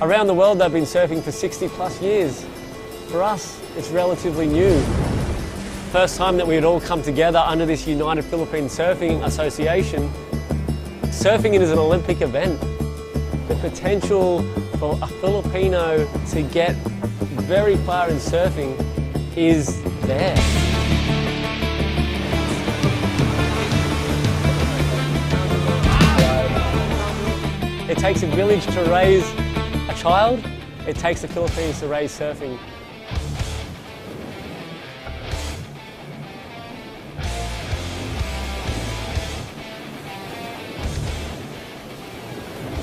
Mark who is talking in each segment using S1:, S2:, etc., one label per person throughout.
S1: Around the world, they've been surfing for 60 plus years. For us, it's relatively new. First time that we had all come together under this United Philippine Surfing Association. Surfing it is an Olympic event. The potential for a Filipino to get very far in surfing is there. It takes a village to raise a child. It takes the Philippines to raise surfing.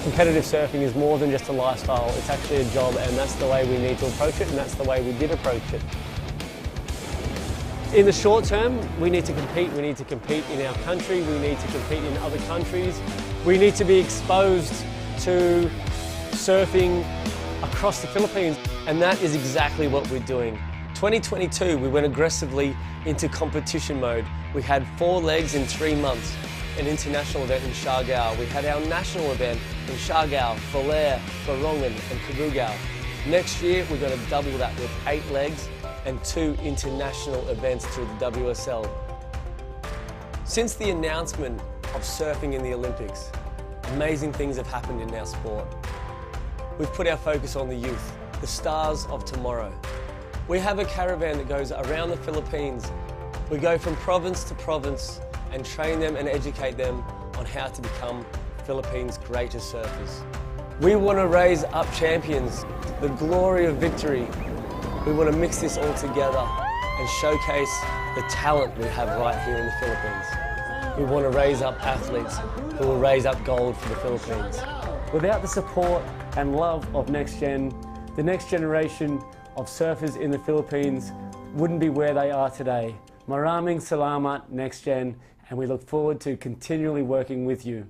S1: Competitive surfing is more than just a lifestyle, it's actually a job, and that's the way we need to approach it, and that's the way we did approach it. In the short term, we need to compete. We need to compete in our country, we need to compete in other countries. We need to be exposed to surfing across the Philippines, and that is exactly what we're doing. 2022, we went aggressively into competition mode. We had 4 legs in 3 months. An international event in Siargao. We had our national event in Siargao, Belair, Borongan and Cabugao. Next year we're going to double that with 8 legs and 2 international events through the WSL. Since the announcement of surfing in the Olympics, amazing things have happened in our sport. We've put our focus on the youth, the stars of tomorrow. We have a caravan that goes around the Philippines. We go from province to province and train them and educate them on how to become Philippines' greatest surfers. We want to raise up champions, the glory of victory. We want to mix this all together and showcase the talent we have right here in the Philippines. We want to raise up athletes who will raise up gold for the Philippines. Without the support and love of NextGen, the next generation of surfers in the Philippines wouldn't be where they are today. Maraming salamat, NextGen, and we look forward to continually working with you.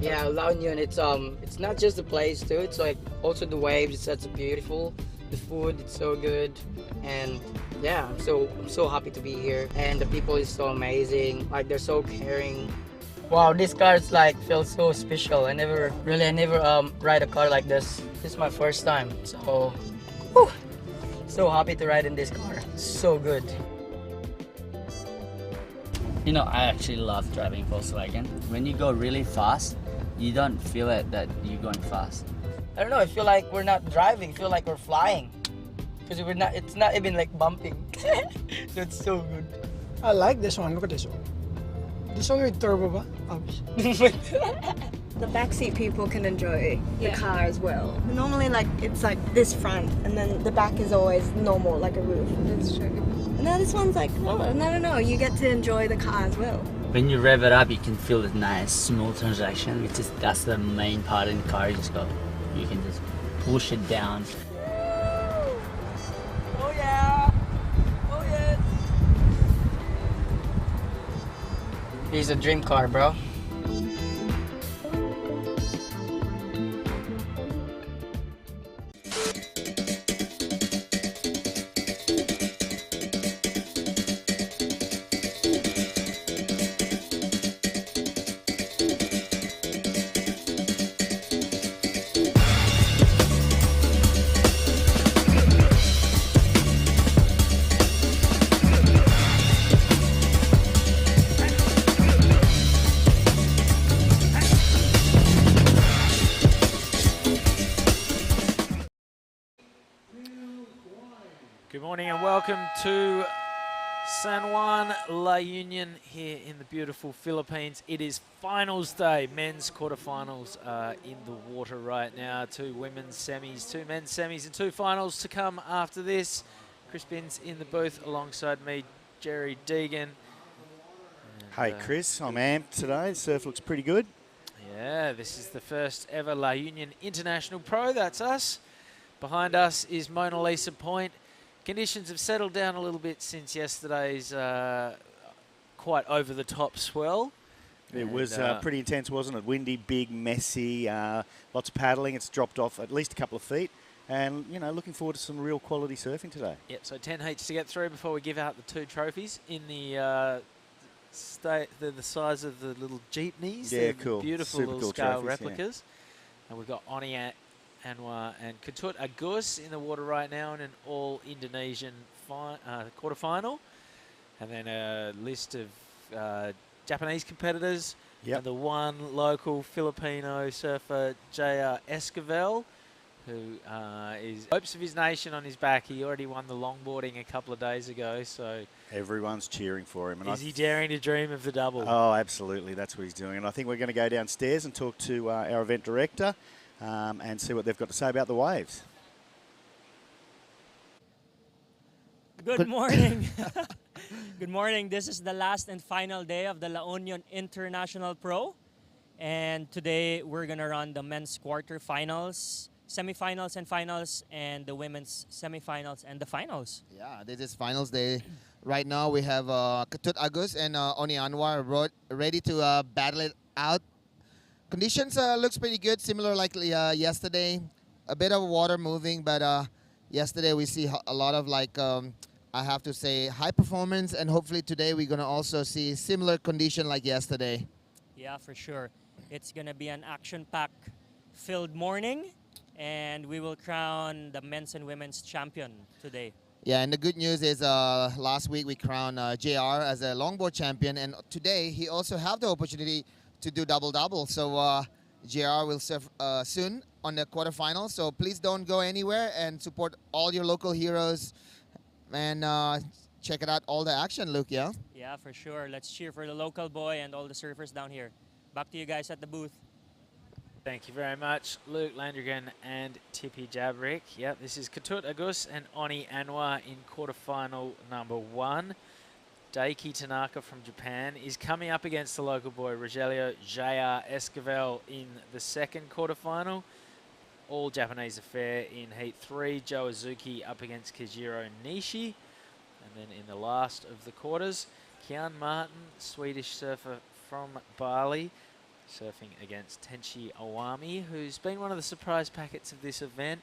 S2: Yeah, La Union, it's not just the place too, it's like also the waves, it's such beautiful. The food, it's so good, and yeah, I'm so happy to be here, and the people is so amazing, like they're so caring. Wow, this car is like feels so special. I never ride a car like this. This is my first time, so whew, so happy to ride in this car. So good.
S3: You know, I actually love driving Volkswagen. When you go really fast, you don't feel it that you're going fast.
S2: I don't know, I feel like we're not driving, I feel like we're flying. Because it's not even like bumping. So it's so good.
S4: I like this one, look at this one. This one with turbo ba?
S5: The backseat people can enjoy the car as well. Normally it's like this front and then the back is always normal, like a roof. That's true. And now this one's like, oh, no, you get to enjoy the car as well.
S3: When you rev it up, you can feel the nice, smooth transaction, which is, that's the main part in the car. You can just push it down.
S2: Oh yeah! Oh yeah! Here's a dream car, bro.
S6: Good morning and welcome to San Juan, La Union here in the beautiful Philippines. It is finals day. Men's quarterfinals are in the water right now. 2 women's semis, 2 men's semis and 2 finals to come after this. Chris Binns in the booth alongside me, Jerry Deegan.
S7: Hey Chris, I'm amped today. The surf looks pretty good.
S6: Yeah, this is the first ever La Union International Pro. That's us. Behind us is Mona Lisa Point. Conditions have settled down a little bit since yesterday's quite over-the-top swell.
S7: It was pretty intense, wasn't it? Windy, big, messy, lots of paddling. It's dropped off at least a couple of feet. And, you know, looking forward to some real quality surfing today.
S6: Yep, so 10 heats to get through before we give out the 2 trophies in the the size of the little jeepneys.
S7: Yeah,
S6: They're
S7: cool.
S6: Beautiful
S7: Super
S6: little
S7: cool
S6: scale
S7: trophies,
S6: replicas. Yeah. And we've got Oni Anwar and Ketut Agus in the water right now in an all-Indonesian quarterfinal. And then a list of Japanese competitors.
S7: Yep.
S6: And the one local Filipino surfer, J.R. Esquivel, who is hopes of his nation on his back. He already won the longboarding a couple of days ago, so
S7: everyone's cheering for him. And
S6: is he daring to dream of the double?
S7: Oh, absolutely. That's what he's doing. And I think we're going to go downstairs and talk to our event director and see what they've got to say about the waves.
S8: Good morning. Good morning. This is the last and final day of the La Union International Pro. And today we're going to run the men's quarterfinals, semifinals and finals, and the women's semifinals and the finals.
S9: Yeah, this is finals day. Right now we have Ketut Agus and Oni Anwar ready to battle it out. Conditions looks pretty good, similar like yesterday. A bit of water moving, but yesterday we see a lot of I have to say high performance, and hopefully today we're going to also see similar condition like yesterday.
S8: Yeah, for sure. It's going to be an action-packed filled morning, and we will crown the men's and women's champion today.
S9: Yeah, and the good news is last week we crowned JR as a longboard champion, and today he also have the opportunity to do double-double. So JR will surf soon on the quarterfinals, so please don't go anywhere and support all your local heroes and check it out, all the action, Luke, yeah?
S8: Yeah, for sure. Let's cheer for the local boy and all the surfers down here. Back to you guys at the booth.
S6: Thank you very much, Luke Landrigan and Tippy Jabrick. Yep, this is Ketut Agus and Oni Anwar in quarterfinal number 1. Daiki Tanaka from Japan is coming up against the local boy, Rogelio J.R. Esquivel, in the second quarterfinal. All Japanese affair in Heat 3. Joe Azuki up against Kejiro Nishi. And then in the last of the quarters, Kian Martin, Swedish surfer from Bali, surfing against Tenchi Awami, who's been one of the surprise packets of this event.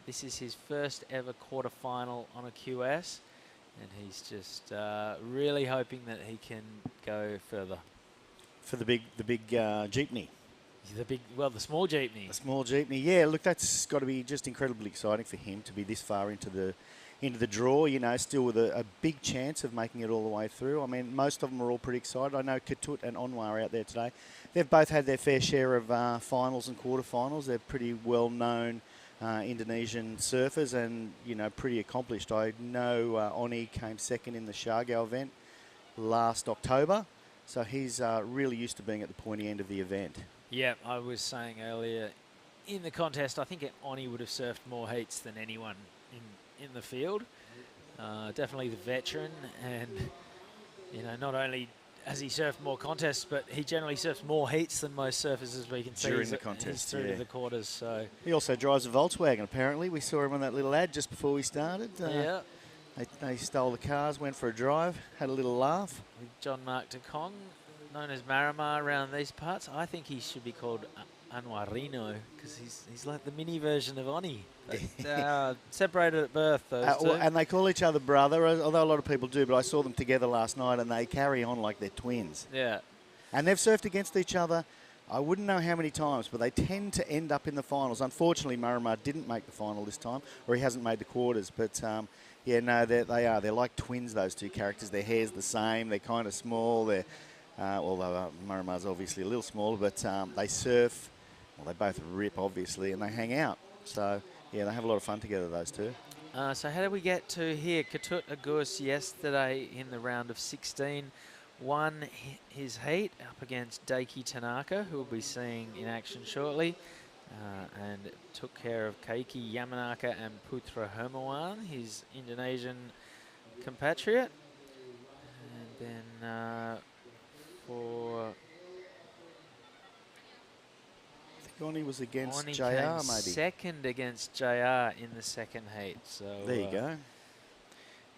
S6: This is his first ever quarterfinal on a QS, and he's just really hoping that he can go further.
S7: For the big jeepney.
S6: The small jeepney.
S7: The small jeepney, yeah. Look, that's got to be just incredibly exciting for him to be this far into the draw. You know, still with a big chance of making it all the way through. I mean, most of them are all pretty excited. I know Ketut and Onwa are out there today. They've both had their fair share of finals and quarterfinals. They're pretty well-known Indonesian surfers and, you know, pretty accomplished. I know Oni came second in the Shargo event last October, so he's really used to being at the pointy end of the event.
S6: Yeah, I was saying earlier in the contest, I think Oni would have surfed more heats than anyone in the field. Definitely the veteran, and you know, not only has he surfed more contests, but he generally surfs more heats than most surfers, as we can see.
S7: During the contest,
S6: he's through to the quarters. So
S7: he also drives a Volkswagen. Apparently, we saw him on that little ad just before we started.
S6: Yeah,
S7: they stole the cars, went for a drive, had a little laugh.
S6: John Mark de Kong, known as Marimar around these parts. I think he should be called Anwarino, because he's like the mini version of Oni. Separated at birth, those two.
S7: And they call each other brother, although a lot of people do, but I saw them together last night and they carry on like they're twins.
S6: Yeah.
S7: And they've surfed against each other, I wouldn't know how many times, but they tend to end up in the finals. Unfortunately, Marimar didn't make the final this time, or he hasn't made the quarters, but yeah, no, they are. They're like twins, those two characters. Their hair's the same, they're kind of small, although Marimar's obviously a little smaller, but they surf. Well, they both rip, obviously, and they hang out. So, yeah, they have a lot of fun together, those two.
S6: So how did we get to here? Ketut Agus yesterday in the round of 16 won his heat up against Daiki Tanaka, who we'll be seeing in action shortly, and took care of Keiki Yamanaka and Putra Hermawan, his Indonesian compatriot. And then for...
S7: Oni was against
S6: Oni
S7: JR,
S6: came
S7: maybe.
S6: second against JR in the second heat. So
S7: there you go.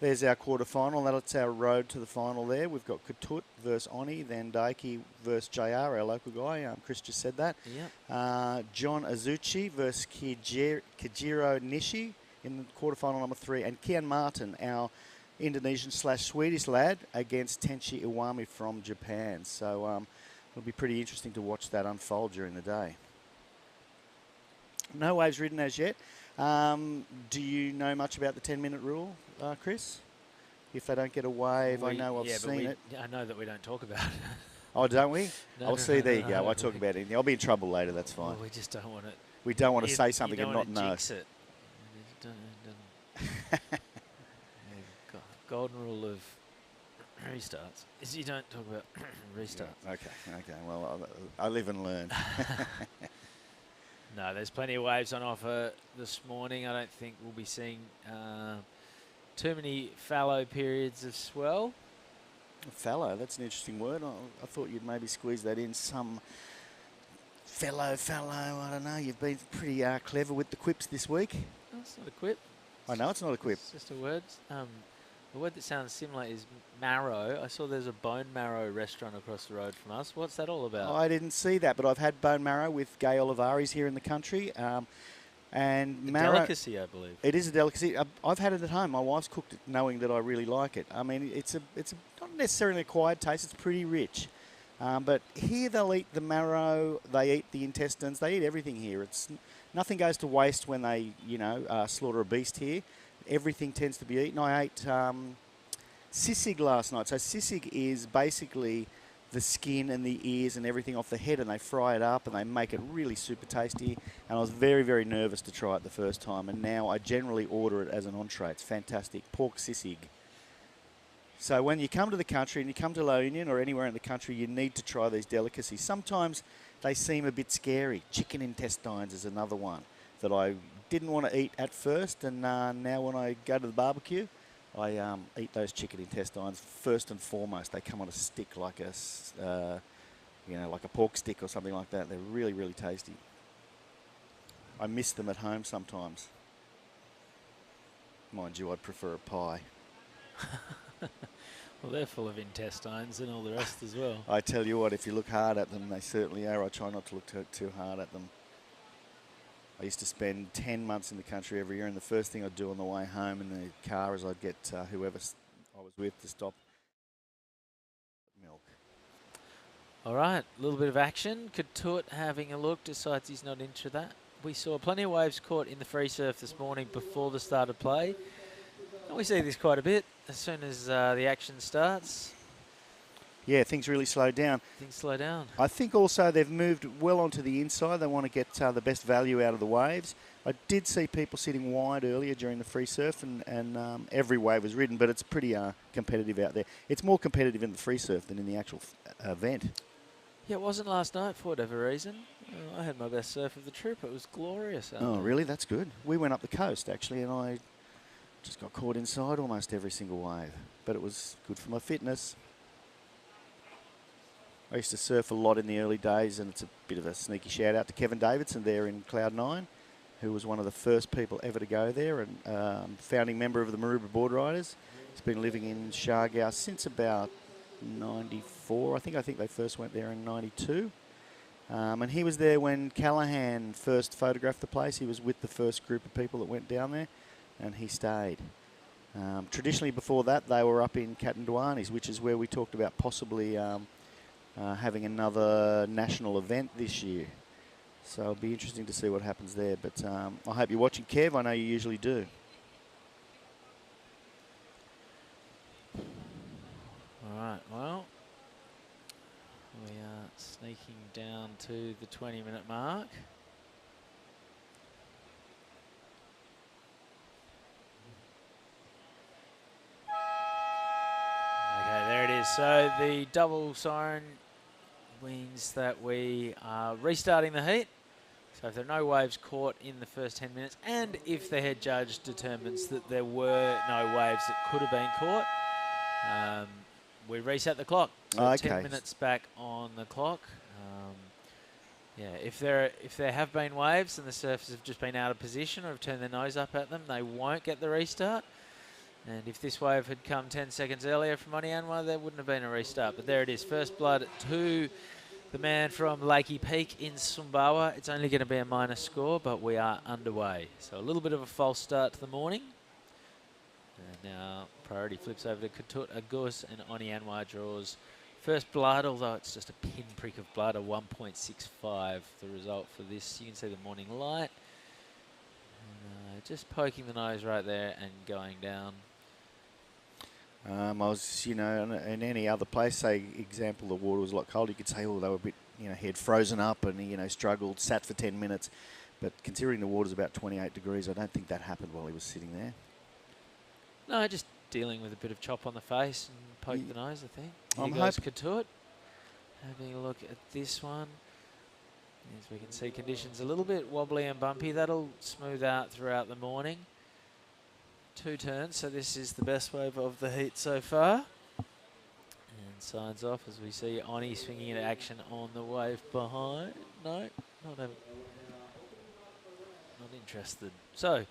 S7: There's our quarterfinal. That's our road to the final there. We've got Katut versus Oni, then Daiki versus JR, our local guy. Chris just said that.
S6: Yeah.
S7: John Azuchi versus Kijiro Nishi in quarterfinal number 3. And Kian Martin, our Indonesian/Swedish lad, against Tenchi Iwami from Japan. So it'll be pretty interesting to watch that unfold during the day. No waves ridden as yet. Do you know much about the 10-minute rule, Chris? If they don't get a wave, I know I've seen it.
S6: I know that we don't talk about it.
S7: Oh, don't we?
S6: No,
S7: See, there you
S6: no,
S7: go. I talk about it. I'll be in trouble later, that's fine.
S6: Well, we just don't want it.
S7: We don't want to say something and not know.
S6: Jinx it. Golden rule of restarts is you don't talk about restarts.
S7: Yeah, okay. Well, I live and learn.
S6: No, there's plenty of waves on offer this morning. I don't think we'll be seeing too many fallow periods of swell.
S7: Fallow, that's an interesting word. I thought you'd maybe squeeze that in. Some fallow, I don't know. You've been pretty clever with the quips this week.
S6: No, it's not a quip.
S7: I know it's not a quip.
S6: It's just a word. The word that sounds similar is marrow. I saw there's a bone marrow restaurant across the road from us. What's that all about?
S7: I didn't see that, but I've had bone marrow with Gay Olivares here in the country. And marrow,
S6: delicacy, I believe.
S7: It is a delicacy. I've had it at home. My wife's cooked it, knowing that I really like it. I mean, it's not necessarily an acquired taste. It's pretty rich. But here they'll eat the marrow. They eat the intestines. They eat everything here. Nothing goes to waste when they slaughter a beast here. Everything tends to be eaten. I ate sisig last night. So sisig is basically the skin and the ears and everything off the head, and they fry it up and they make it really super tasty. And I was very, very nervous to try it the first time, and now I generally order it as an entree. It's fantastic. Pork sisig. So when you come to the country and you come to La Union or anywhere in the country, you need to try these delicacies. Sometimes they seem a bit scary. Chicken intestines is another one that I didn't want to eat at first, and now when I go to the barbecue, I eat those chicken intestines first and foremost. They come on a stick like like a pork stick or something like that. They're really, really tasty. I miss them at home sometimes. Mind you, I'd prefer a pie.
S6: Well, they're full of intestines and all the rest as well.
S7: I tell you what, if you look hard at them, they certainly are. I try not to look too hard at them. I used to spend 10 months in the country every year, and the first thing I'd do on the way home in the car is I'd get whoever I was with to stop milk.
S6: All right, a little bit of action. Katut having a look, decides he's not into that. We saw plenty of waves caught in the free surf this morning before the start of play. And we see this quite a bit as soon as the action starts.
S7: Yeah, things really slowed down.
S6: Things slow down.
S7: I think also they've moved well onto the inside. They want to get the best value out of the waves. I did see people sitting wide earlier during the free surf, and every wave was ridden, but it's pretty competitive out there. It's more competitive in the free surf than in the actual event.
S6: Yeah, it wasn't last night for whatever reason. I had my best surf of the trip. It was glorious.
S7: Oh, really? That's good. We went up the coast, actually, and I just got caught inside almost every single wave. But it was good for my fitness. I used to surf a lot in the early days, and it's a bit of a sneaky shout out to Kevin Davidson there in Cloud 9, who was one of the first people ever to go there, and founding member of the Maroubra Board Riders. He's been living in Shargau since about 94. I think they first went there in 92. And he was there when Callahan first photographed the place. He was with the first group of people that went down there, and he stayed. Traditionally before that, they were up in Katandwanis, which is where we talked about possibly having another national event this year. So it'll be interesting to see what happens there. But I hope you're watching, Kev. I know you usually do.
S6: All right, well, we are sneaking down to the 20-minute mark. Okay, there it is. So the double siren means that we are restarting the heat. So if there are no waves caught in the first 10 minutes, and if the head judge determines that there were no waves that could have been caught, we reset the clock. So
S7: okay.
S6: 10 minutes back on the clock. Yeah, if there have been waves and the surfers have just been out of position or have turned their nose up at them, they won't get the restart. And if this wave had come 10 seconds earlier from Oni Anwar, there wouldn't have been a restart. But there it is, first blood to the man from Lakey Peak in Sumbawa. It's only going to be a minor score, but we are underway. So a little bit of a false start to the morning. And now priority flips over to Katut Agus, and Oni Anwar draws first blood, although it's just a pinprick of blood, a 1.65 the result for this. You can see the morning light. And, just poking the nose right there and going down.
S7: I was, you know, in any other place, say, example, the water was a lot colder, you could say, oh, they were a bit, you know, he had frozen up and, you know, struggled, sat for 10 minutes. But considering the water's about 28 degrees, I don't think that happened while he was sitting there.
S6: No, just dealing with a bit of chop on the face and poke the nose, I think.
S7: I'm
S6: Here goes Katut. Having a look at this one. As we can see, conditions a little bit wobbly and bumpy. That'll smooth out throughout the morning. 2 turns, so this is the best wave of the heat so far. And signs off as we see Oni swinging into action on the wave behind. No, not interested. So,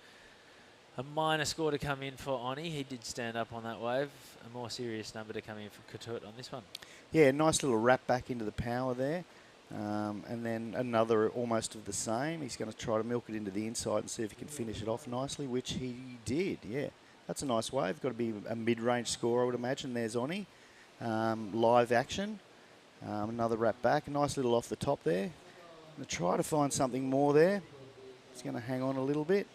S6: a minor score to come in for Oni. He did stand up on that wave. A more serious number to come in for Katut on this one.
S7: Yeah, nice little wrap back into the power there. And then another almost of the same. He's going to try to milk it into the inside and see if he can finish it off nicely, which he did, yeah. That's a nice wave. Got to be a mid-range score, I would imagine. There's Oni. Live action. Another wrap back. A nice little off the top there. Going to try to find something more there. He's going to hang on a little bit.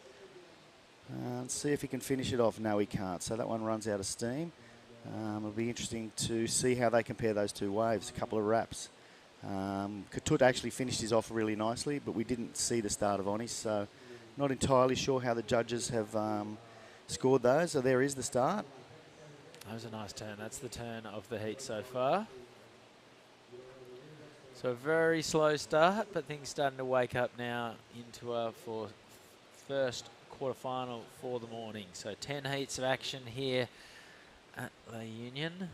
S7: And see if he can finish it off. No, he can't. So that one runs out of steam. It'll be interesting to see how they compare those two waves. A couple of wraps. Katut actually finished his off really nicely, but we didn't see the start of Oni, so not entirely sure how the judges have scored those. So there is the start.
S6: That was a nice turn. That's the turn of the heat so far. So a very slow start, but things starting to wake up now into our first quarterfinal for the morning. So 10 heats of action here at La Union.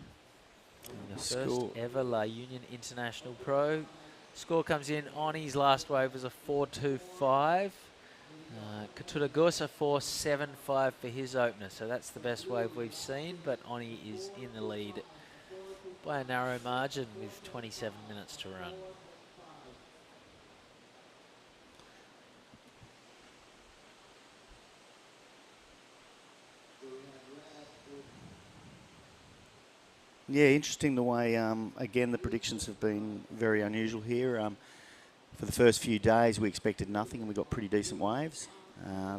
S6: And the first ever La Union International Pro. Score comes in. Oni's last wave was a 4.25. Katut Agus a 4.75 for his opener. So that's the best wave we've seen. But Oni is in the lead by a narrow margin with 27 minutes to run.
S7: Yeah, interesting the way, again, the predictions have been very unusual here. For the first few days, we expected nothing and we got pretty decent waves.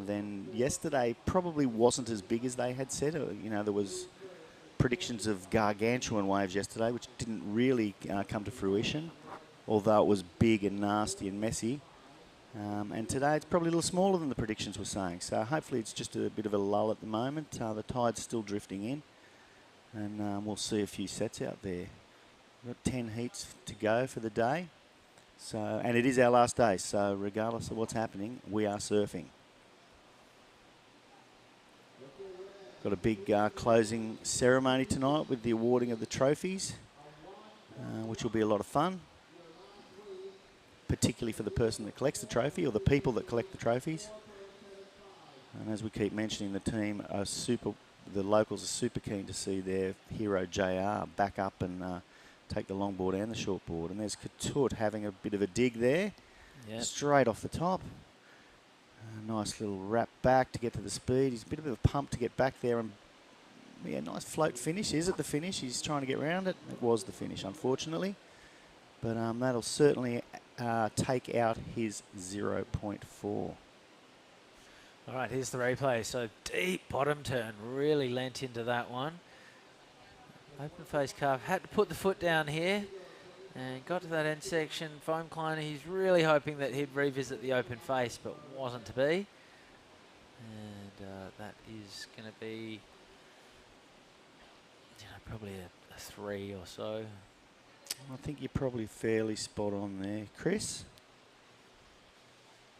S7: Then yesterday probably wasn't as big as they had said. You know, there was predictions of gargantuan waves yesterday, which didn't really come to fruition, although it was big and nasty and messy. And today it's probably a little smaller than the predictions were saying. So hopefully it's just a bit of a lull at the moment. The tide's still drifting in. And we'll see a few sets out there. We've got 10 heats to go for the day. So, and it is our last day, so regardless of what's happening, we are surfing. Got a big closing ceremony tonight with the awarding of the trophies, which will be a lot of fun, particularly for the person that collects the trophy or the people that collect the trophies. And as we keep mentioning, the team are the locals are super keen to see their hero JR back up and take the longboard and the shortboard. And there's Katut having a bit of a dig there, straight off the top. A nice little wrap back to get to the speed. He's a bit of a pump to get back there, and yeah, nice float finish. Is it the finish? He's trying to get around it. It was the finish, unfortunately. But that'll certainly take out his 0.4.
S6: All right, here's the replay. So deep bottom turn, really lent into that one. Open face calf, had to put the foot down here and got to that end section. Foam climber, he's really hoping that he'd revisit the open face, but wasn't to be. And that is going to be, probably a 3 or so.
S7: I think you're probably fairly spot on there, Chris.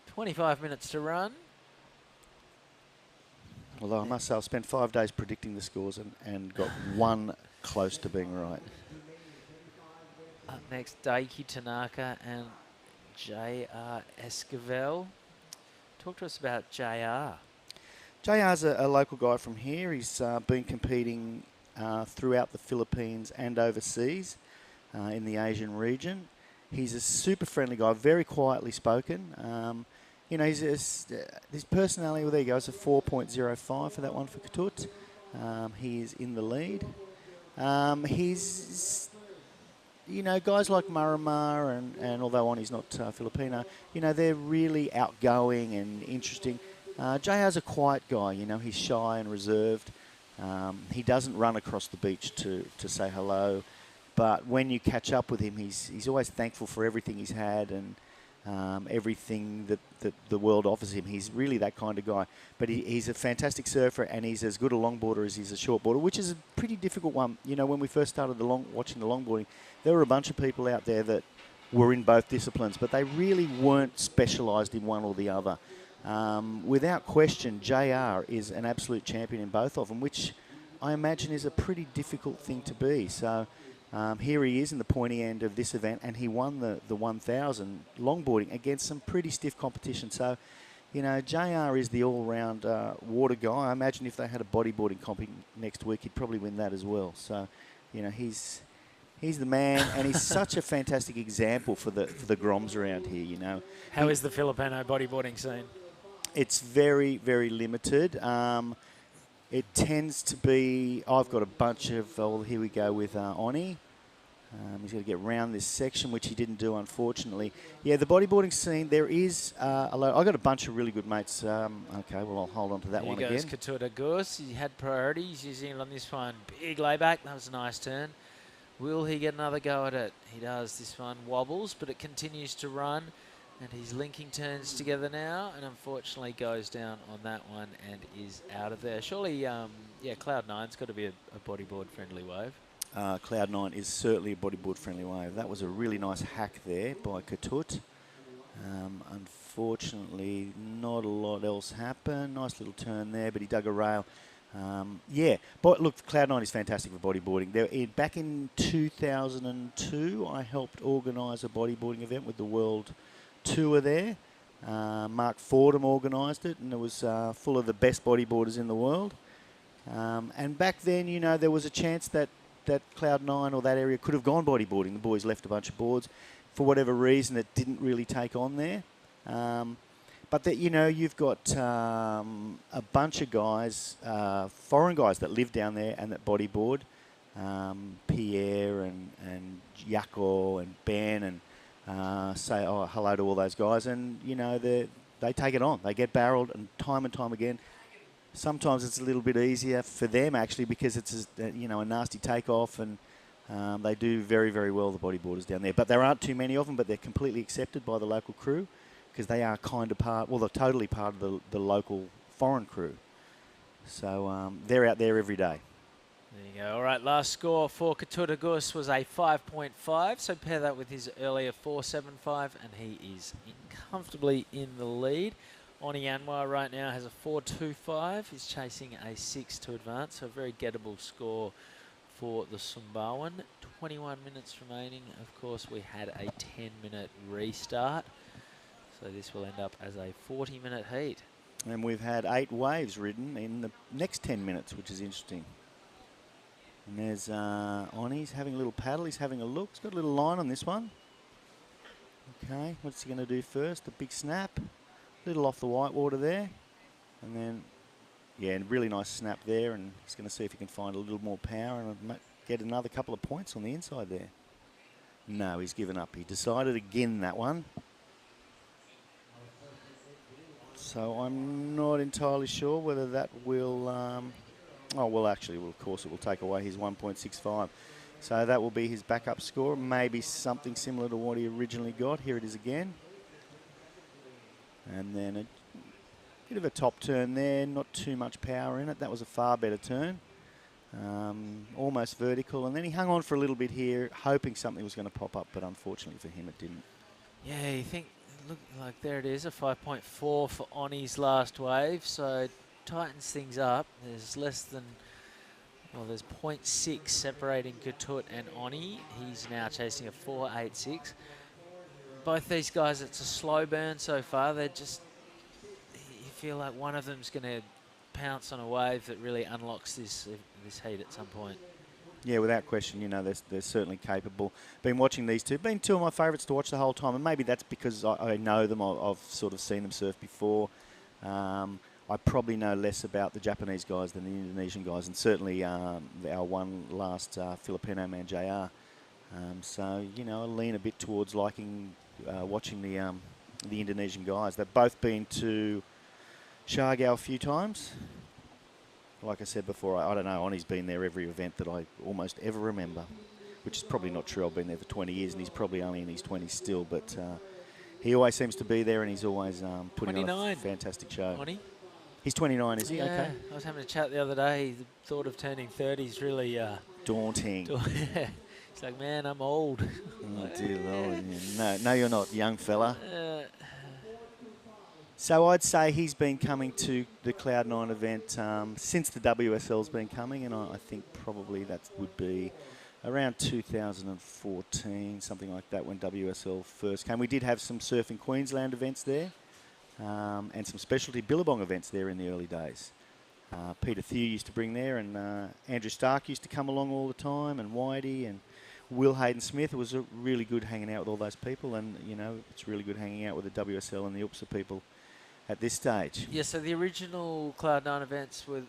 S6: 25 minutes to run.
S7: Although I must say, I've spent 5 days predicting the scores and got one close to being right.
S6: Up next, Daiki Tanaka and J.R. Esquivel. Talk to us about J.R.
S7: JR's a local guy from here. He's been competing throughout the Philippines and overseas in the Asian region. He's a super friendly guy, very quietly spoken. You know, his personality, well, there you go, it's a 4.05 for that one for Katut. He is in the lead. He's, you know, guys like Marama and although Oni's not Filipino, you know, they're really outgoing and interesting. JR's a quiet guy, you know, he's shy and reserved. He doesn't run across the beach to say hello, but when you catch up with him, he's always thankful for everything he's had and everything that the world offers him. He's really that kind of guy. But he's a fantastic surfer, and he's as good a longboarder as he's a shortboarder, which is a pretty difficult one. You know, when we first started watching the longboarding, there were a bunch of people out there that were in both disciplines, but they really weren't specialised in one or the other. Without question, JR is an absolute champion in both of them, which I imagine is a pretty difficult thing to be. So here he is in the pointy end of this event, and he won the 1,000 longboarding against some pretty stiff competition. So, you know, JR is the all-round water guy. I imagine if they had a bodyboarding comp next week, he'd probably win that as well. So, you know, he's the man, and he's such a fantastic example for the Groms around here, you know.
S6: How is the Filipino bodyboarding scene?
S7: It's very, very limited. It tends to be, I've got a bunch of, oh, here we go with Oni. He's got to get round this section, which he didn't do, unfortunately. Yeah, the bodyboarding scene, there is a lot. I've got a bunch of really good mates. Okay, well, I'll hold on to that one again.
S6: Here goes Katura Gus. He had priority. He's using it on this one. Big layback. That was a nice turn. Will he get another go at it? He does. This one wobbles, but it continues to run. And he's linking turns together now, and unfortunately goes down on that one and is out of there. Surely, yeah, Cloud9's got to be a bodyboard-friendly wave.
S7: Cloud9 is certainly a bodyboard-friendly wave. That was a really nice hack there by Katut. Unfortunately, not a lot else happened. Nice little turn there, but he dug a rail. Yeah, but look, Cloud9 is fantastic for bodyboarding. Back in 2002, I helped organise a bodyboarding event with the World Tour there. Mark Fordham organised it, and it was full of the best bodyboarders in the world. And back then, you know, there was a chance that Cloud9 or that area could have gone bodyboarding. The boys left a bunch of boards. For whatever reason, it didn't really take on there. But that, you know, you've got a bunch of guys, foreign guys that live down there and that bodyboard. Pierre and Jaco and Ben, and say hello to all those guys, and you know they take it on. They get barreled, and time again. Sometimes it's a little bit easier for them actually because it's you know, a nasty takeoff, and they do very, very well, the bodyboarders down there. But there aren't too many of them, but they're completely accepted by the local crew because they are kind of part, well, they're totally part of the local foreign crew. So they're out there every day.
S6: There you go. All right, last score for Katura Gus was a 5.5. So pair that with his earlier 4.75, and he is comfortably in the lead. Oni Anwar right now has a 4.25. He's chasing a 6 to advance. So a very gettable score for the Sumbawan. 21 minutes remaining. Of course, we had a 10-minute restart. So this will end up as a 40-minute heat.
S7: And we've had 8 waves ridden in the next 10 minutes, which is interesting. And there's Oni's having a little paddle. He's having a look. He's got a little line on this one. Okay, what's he going to do first? A big snap. A little off the white water there. And then, yeah, really nice snap there. And he's going to see if he can find a little more power and get another couple of points on the inside there. No, he's given up. He decided again that one. So I'm not entirely sure whether that will... oh, well, actually, well, of course, it will take away his 1.65. So that will be his backup score. Maybe something similar to what he originally got. Here it is again. And then a bit of a top turn there. Not too much power in it. That was a far better turn. Almost vertical. And then he hung on for a little bit here, hoping something was going to pop up. But unfortunately for him, it didn't.
S6: Yeah, you think, look, like there it is, a 5.4 for Oni's last wave. So tightens things up. There's less than, well, there's 0.6 separating Katut and Oni. He's now chasing a 4.86. Both these guys, it's a slow burn so far. They're just, you feel like one of them's going to pounce on a wave that really unlocks this heat at some point.
S7: Yeah, without question, you know, they're certainly capable. Been watching these two. Been two of my favourites to watch the whole time, and maybe that's because I know them. I've sort of seen them surf before. I probably know less about the Japanese guys than the Indonesian guys, and certainly our one last Filipino man, JR. So, you know, I lean a bit towards liking watching the Indonesian guys. They've both been to Siargao a few times. Like I said before, I don't know, Oni's been there every event that I almost ever remember, which is probably not true. I've been there for 20 years, and he's probably only in his 20s still, but he always seems to be there, and he's always putting on a fantastic show.
S6: Oni?
S7: He's 29, is he?
S6: Yeah,
S7: Okay.
S6: I was having a chat the other day. The thought of turning 30 is really...
S7: daunting.
S6: He's like, man, I'm old.
S7: Oh, dear Lord. Yeah. No, you're not, young fella. So I'd say he's been coming to the Cloud9 event since the WSL's been coming, and I think probably that would be around 2014, something like that, when WSL first came. We did have some Surfing Queensland events there, and some specialty Billabong events there in the early days. Peter Thew used to bring there, and Andrew Stark used to come along all the time, and Whitey, and Will Hayden-Smith. It was really good hanging out with all those people, and, you know, it's really good hanging out with the WSL and the UPSA people at this stage.
S6: Yeah, so the original Cloud9 events were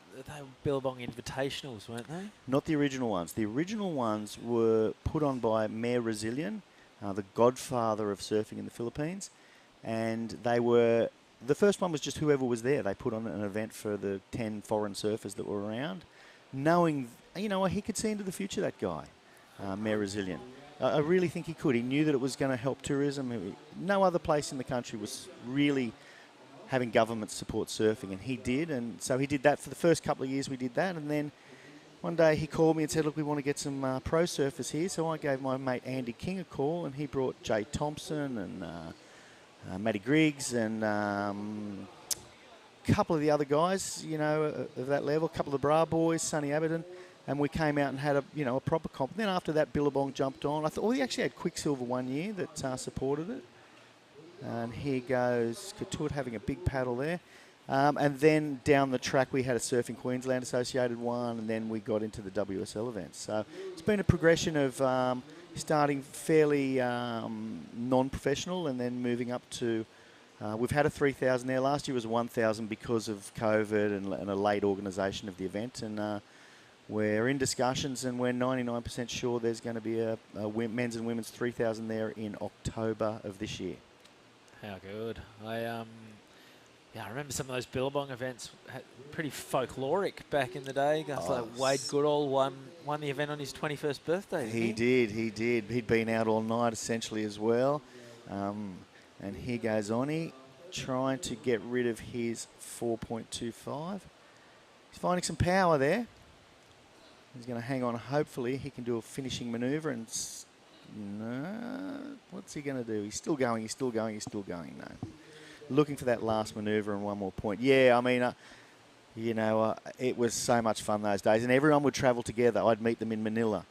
S6: Billabong Invitationals, weren't they?
S7: Not the original ones. The original ones were put on by Mayor Resilian, the godfather of surfing in the Philippines, and they were... The first one was just whoever was there. They put on an event for the 10 foreign surfers that were around, knowing, you know, he could see into the future, that guy, Mayor Resilian. I really think he could. He knew that it was going to help tourism. No other place in the country was really having government support surfing, and he did. And so he did that for the first couple of years. We did that, and then one day he called me and said, look, we want to get some pro surfers here. So I gave my mate Andy King a call, and he brought Jay Thompson and Matty Griggs and a couple of the other guys, you know, of that level, a couple of the Bra boys, Sonny Aberton, and we came out and had a proper comp. Then after that, Billabong jumped on. I thought, we actually had Quicksilver one year that supported it. And here goes Katut having a big paddle there. And then down the track, we had a Surfing Queensland associated one, and then we got into the WSL events. So it's been a progression of starting fairly non-professional and then moving up to... we've had a 3,000 there. Last year was a 1,000 because of COVID and a late organisation of the event. And we're in discussions, and we're 99% sure there's going to be a men's and women's 3,000 there in October of this year.
S6: How good. I remember some of those Billabong events, pretty folkloric back in the day. Guys like Wade Goodall won the event on his 21st birthday.
S7: He did. He'd been out all night essentially as well. And here goes Oni, trying to get rid of his 4.25. He's finding some power there. He's going to hang on. Hopefully he can do a finishing manoeuvre. And no, what's he going to do? He's still going. No. Looking for that last manoeuvre and one more point. Yeah, I mean, it was so much fun those days. And everyone would travel together. I'd meet them in Manila.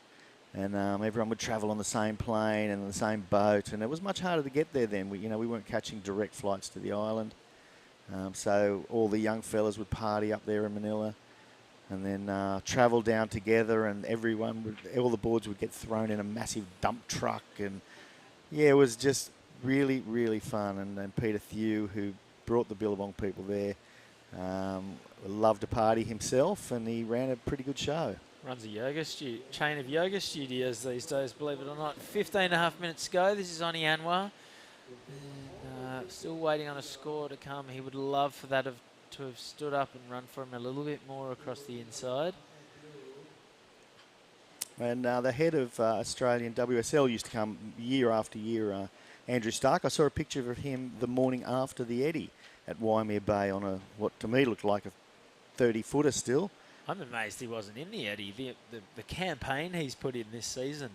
S7: And everyone would travel on the same plane and the same boat. And it was much harder to get there then. We weren't catching direct flights to the island. So all the young fellas would party up there in Manila. And then travel down together, and all the boards would get thrown in a massive dump truck. And yeah, it was just really, really fun. And Peter Thew, who brought the Billabong people there, loved to party himself, and he ran a pretty good show.
S6: Runs a chain of yoga studios these days, believe it or not. 15.5 minutes to go. This is Oni Anwar. Still waiting on a score to come. He would love for that to have stood up and run for him a little bit more across the inside.
S7: And the head of Australian WSL used to come year after year, Andrew Stark. I saw a picture of him the morning after the Eddie at Waimea Bay on what to me looked like a 30-footer still.
S6: I'm amazed he wasn't in the Eddie. The campaign he's put in this season,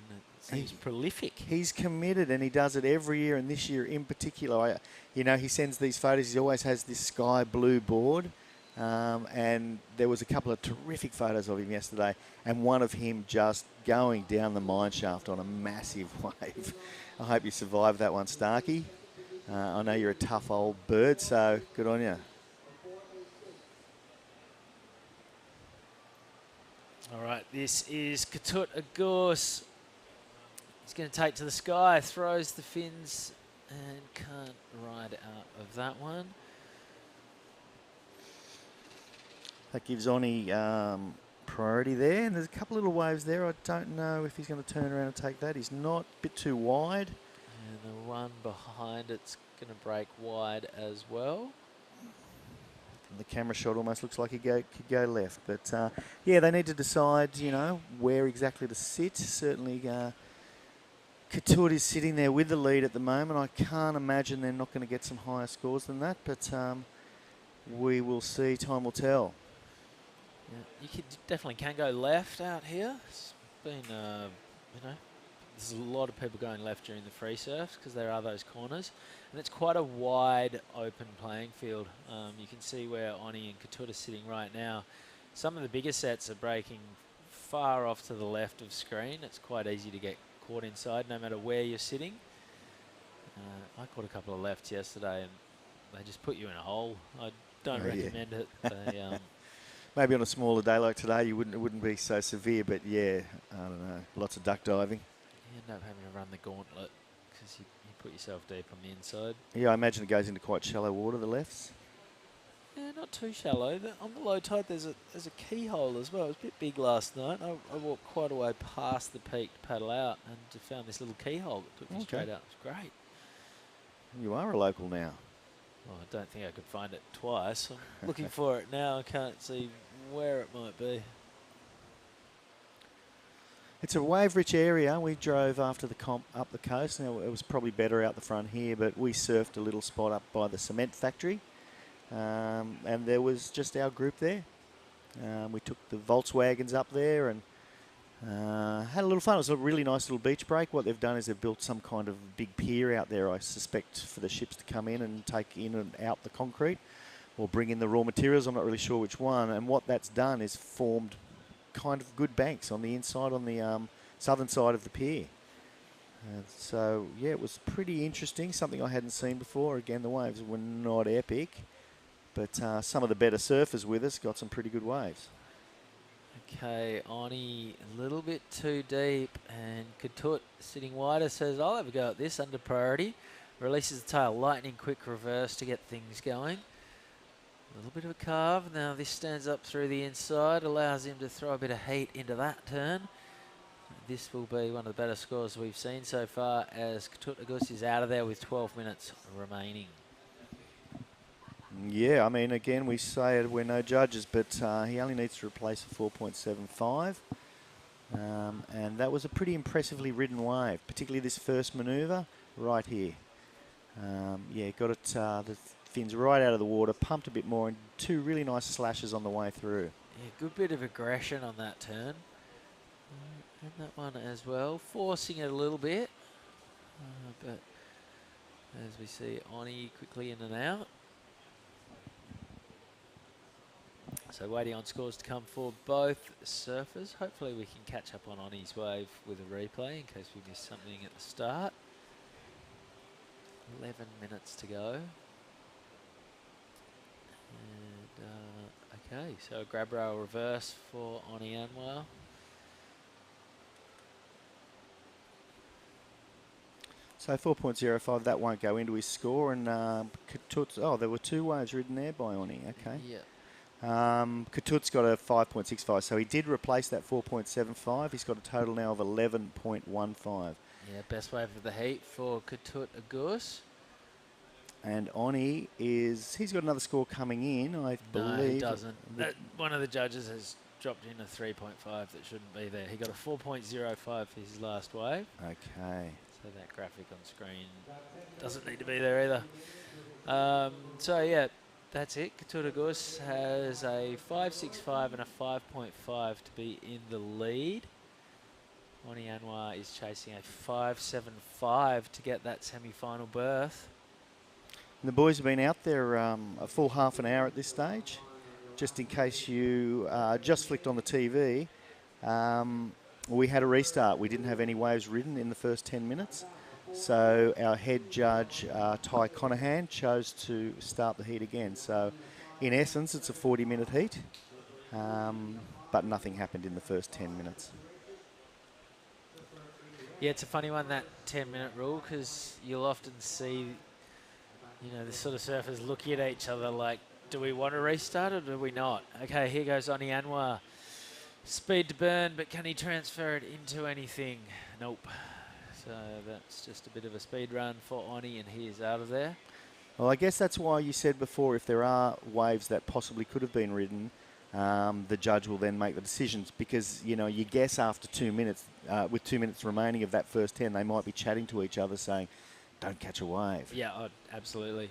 S6: he's prolific.
S7: He's committed, and he does it every year, and this year in particular. He sends these photos. He always has this sky blue board, and there was a couple of terrific photos of him yesterday, and one of him just going down the mine shaft on a massive wave. I hope you survived that one, Starkey. I know you're a tough old bird, so good on you.
S6: All right, this is Katut Agus. He's going to take to the sky, throws the fins, and can't ride out of that one.
S7: That gives Oni priority there, and there's a couple little waves there. I don't know if he's going to turn around and take that. He's not, a bit too wide.
S6: And the one behind it's going to break wide as well.
S7: The camera shot almost looks like it could go left. But, yeah, they need to decide, you know, where exactly to sit. Certainly, Katut is sitting there with the lead at the moment. I can't imagine they're not going to get some higher scores than that. But we will see. Time will tell.
S6: Yeah, you definitely can go left out here. It's been, you know, there's a lot of people going left during the free surfs because there are those corners. And it's quite a wide open playing field. You can see where Oni and Katut are sitting right now. Some of the bigger sets are breaking far off to the left of screen. It's quite easy to get caught inside no matter where you're sitting. I caught a couple of lefts yesterday and they just put you in a hole. I don't recommend it. They,
S7: maybe on a smaller day like today, it wouldn't be so severe. But yeah, I don't know. Lots of duck diving.
S6: You end up having to run the gauntlet because you put yourself deep on the inside.
S7: Yeah, I imagine it goes into quite shallow water, the lefts.
S6: Yeah, not too shallow. On the low tide, there's a keyhole as well. It was a bit big last night. I walked quite a way past the peak to paddle out and found this little keyhole that took me straight out. It was great.
S7: You are a local now.
S6: Well, I don't think I could find it twice. I'm looking for it now. I can't see where it might be.
S7: It's a wave-rich area. We drove after the comp up the coast. Now, it was probably better out the front here, but we surfed a little spot up by the cement factory. And there was just our group there. We took the Volkswagens up there and had a little fun. It was a really nice little beach break. What they've done is they've built some kind of big pier out there, I suspect, for the ships to come in and take in and out the concrete or bring in the raw materials. I'm not really sure which one. And what that's done is formed kind of good banks on the inside, on the southern side of the pier. So, yeah, it was pretty interesting, something I hadn't seen before. Again, the waves were not epic, but some of the better surfers with us got some pretty good waves.
S6: Okay, Oni a little bit too deep, and Katut sitting wider says, I'll have a go at this under priority. Releases the tail, lightning quick reverse to get things going. A little bit of a carve. Now this stands up through the inside, allows him to throw a bit of heat into that turn. This will be one of the better scores we've seen so far as Katut Agus is out of there with 12 minutes remaining.
S7: Yeah, I mean, again, we say we're no judges, but he only needs to replace a 4.75. And that was a pretty impressively ridden wave, particularly this first manoeuvre right here. Yeah, got it, the fins right out of the water, pumped a bit more, and two really nice slashes on the way through.
S6: Yeah, good bit of aggression on that turn. And that one as well, forcing it a little bit. But as we see, Oni quickly in and out. So waiting on scores to come for both surfers. Hopefully we can catch up on Oni's wave with a replay in case we missed something at the start. 11 minutes to go. And, okay, so a grab rail reverse for Oni Anwar.
S7: So 4.05, that won't go into his score. And Katut's, oh, there were two waves ridden there by Oni. Okay.
S6: Yeah.
S7: Katut's got a 5.65, so he did replace that 4.75. He's got a total now of 11.15.
S6: Yeah, best wave of the heat for Katut Agus.
S7: And Oni he's got another score coming in, I believe.
S6: No, he doesn't. One of the judges has dropped in a 3.5 that shouldn't be there. He got a 4.05 for his last wave.
S7: Okay.
S6: So that graphic on screen doesn't need to be there either. So yeah, that's it. Katut Agus has a 5.65 and a 5.5 to be in the lead. Oni Anwar is chasing a 5.75 to get that semi-final berth.
S7: And the boys have been out there a full half an hour at this stage. Just in case you just flicked on the TV, we had a restart. We didn't have any waves ridden in the first 10 minutes. So our head judge, Ty Conahan, chose to start the heat again. So in essence, it's a 40-minute heat. but nothing happened in the first 10 minutes.
S6: Yeah, it's a funny one, that 10-minute rule, because you'll often see, you know, the sort of surfers looking at each other like, do we want to restart or do we not? Okay, here goes Oni Anwar. Speed to burn, but can he transfer it into anything? Nope. So that's just a bit of a speed run for Oni, and he is out of there.
S7: Well, I guess that's why you said before, if there are waves that possibly could have been ridden, the judge will then make the decisions, because, you know, you guess after 2 minutes, with 2 minutes remaining of that first 10, they might be chatting to each other saying, don't catch a wave.
S6: Yeah, absolutely.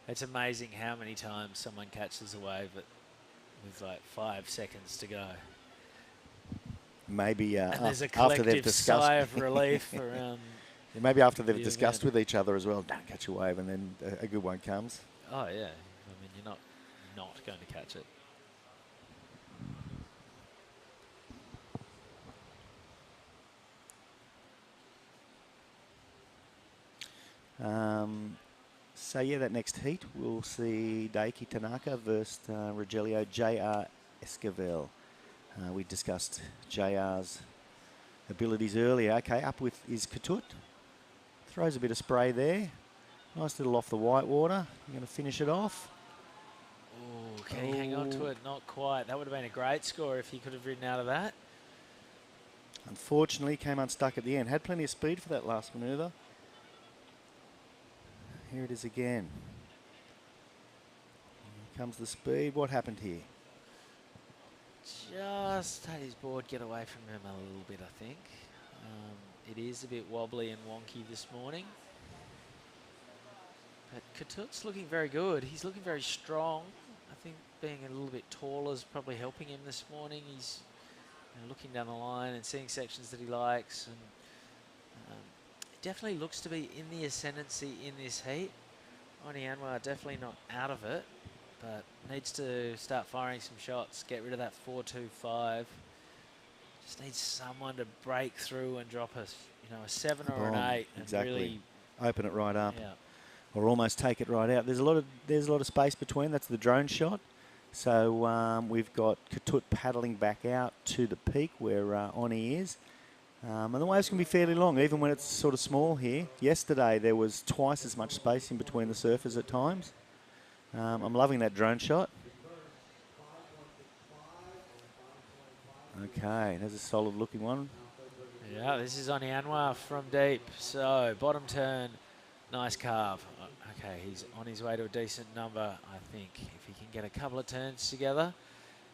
S6: It's amazing how many times someone catches a wave with like 5 seconds to go.
S7: Maybe
S6: and there's a
S7: after they've
S6: collective
S7: discussed,
S6: sigh of relief around.
S7: Maybe after they've
S6: the
S7: discussed
S6: event.
S7: with each other as well, don't catch a wave, and then a good one comes.
S6: Oh yeah, I mean, you're not going to catch it.
S7: So yeah, that next heat we'll see Daiki Tanaka versus Rogelio J.R. Esquivel. We discussed JR's abilities earlier. Okay, up with is Katut. Throws a bit of spray there. Nice little off the white water. You're going to finish it off.
S6: Oh, can he hang on to it? Not quite. That would have been a great score if he could have ridden out of that.
S7: Unfortunately, came unstuck at the end. Had plenty of speed for that last manoeuvre. Here it is again. Here comes the speed. What happened here?
S6: Just had his board get away from him a little bit, I think. It is a bit wobbly and wonky this morning. But Katut's looking very good. He's looking very strong. I think being a little bit taller is probably helping him this morning. He's looking down the line and seeing sections that he likes. And definitely looks to be in the ascendancy in this heat. Oni Anwar definitely not out of it, but needs to start firing some shots, get rid of that 4.25. Just needs someone to break through and drop us, you know, a 7 or an 8, and
S7: exactly.
S6: really
S7: Open it right up,
S6: yeah.
S7: or almost take it right out. There's a lot of space between. That's the drone shot. So we've got Katut paddling back out to the peak where Oni is. And the waves can be fairly long, even when it's sort of small here. Yesterday, there was twice as much space in between the surfers at times. I'm loving that drone shot. Okay, there's a solid looking one.
S6: Yeah, this is Oni Anwar from deep. So, bottom turn, nice carve. Okay, he's on his way to a decent number, I think. If he can get a couple of turns together.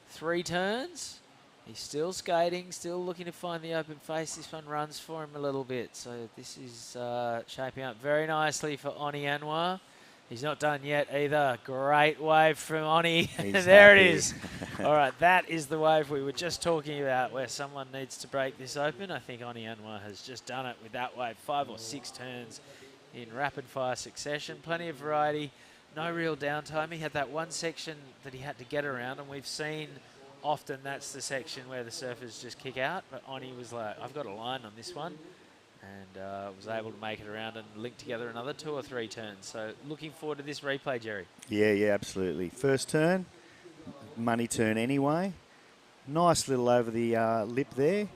S6: 3 turns. He's still skating, still looking to find the open face. This one runs for him a little bit. So this is shaping up very nicely for Oni Anwar. He's not done yet either. Great wave from Oni. There it is. All right, that is the wave we were just talking about where someone needs to break this open. I think Oni Anwar has just done it with that wave. 5 or 6 turns in rapid fire succession. Plenty of variety, no real downtime. He had that one section that he had to get around, and we've seen often that's the section where the surfers just kick out, but Oni was like, I've got a line on this one, and was able to make it around and link together another 2 or 3 turns. So looking forward to this replay, Jerry.
S7: Yeah, absolutely. First turn, money turn anyway. Nice little over the lip there.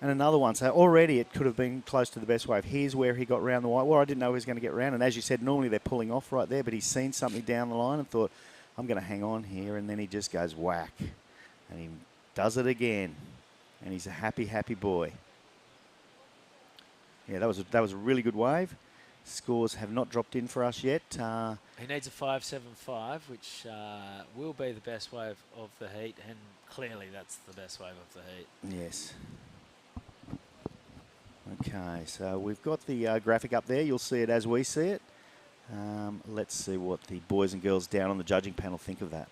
S7: And another one. So already it could have been close to the best wave. Here's where he got round the white. Well, I didn't know he was going to get round. And as you said, normally they're pulling off right there, but he's seen something down the line and thought, I'm going to hang on here. And then he just goes whack. And he does it again. And he's a happy, happy boy. Yeah, that was a really good wave. Scores have not dropped in for us yet.
S6: He needs a 5.75, which will be the best wave of the heat, and clearly that's the best wave of the heat.
S7: Yes. Okay, so we've got the graphic up there. You'll see it as we see it. Let's see what the boys and girls down on the judging panel think of that.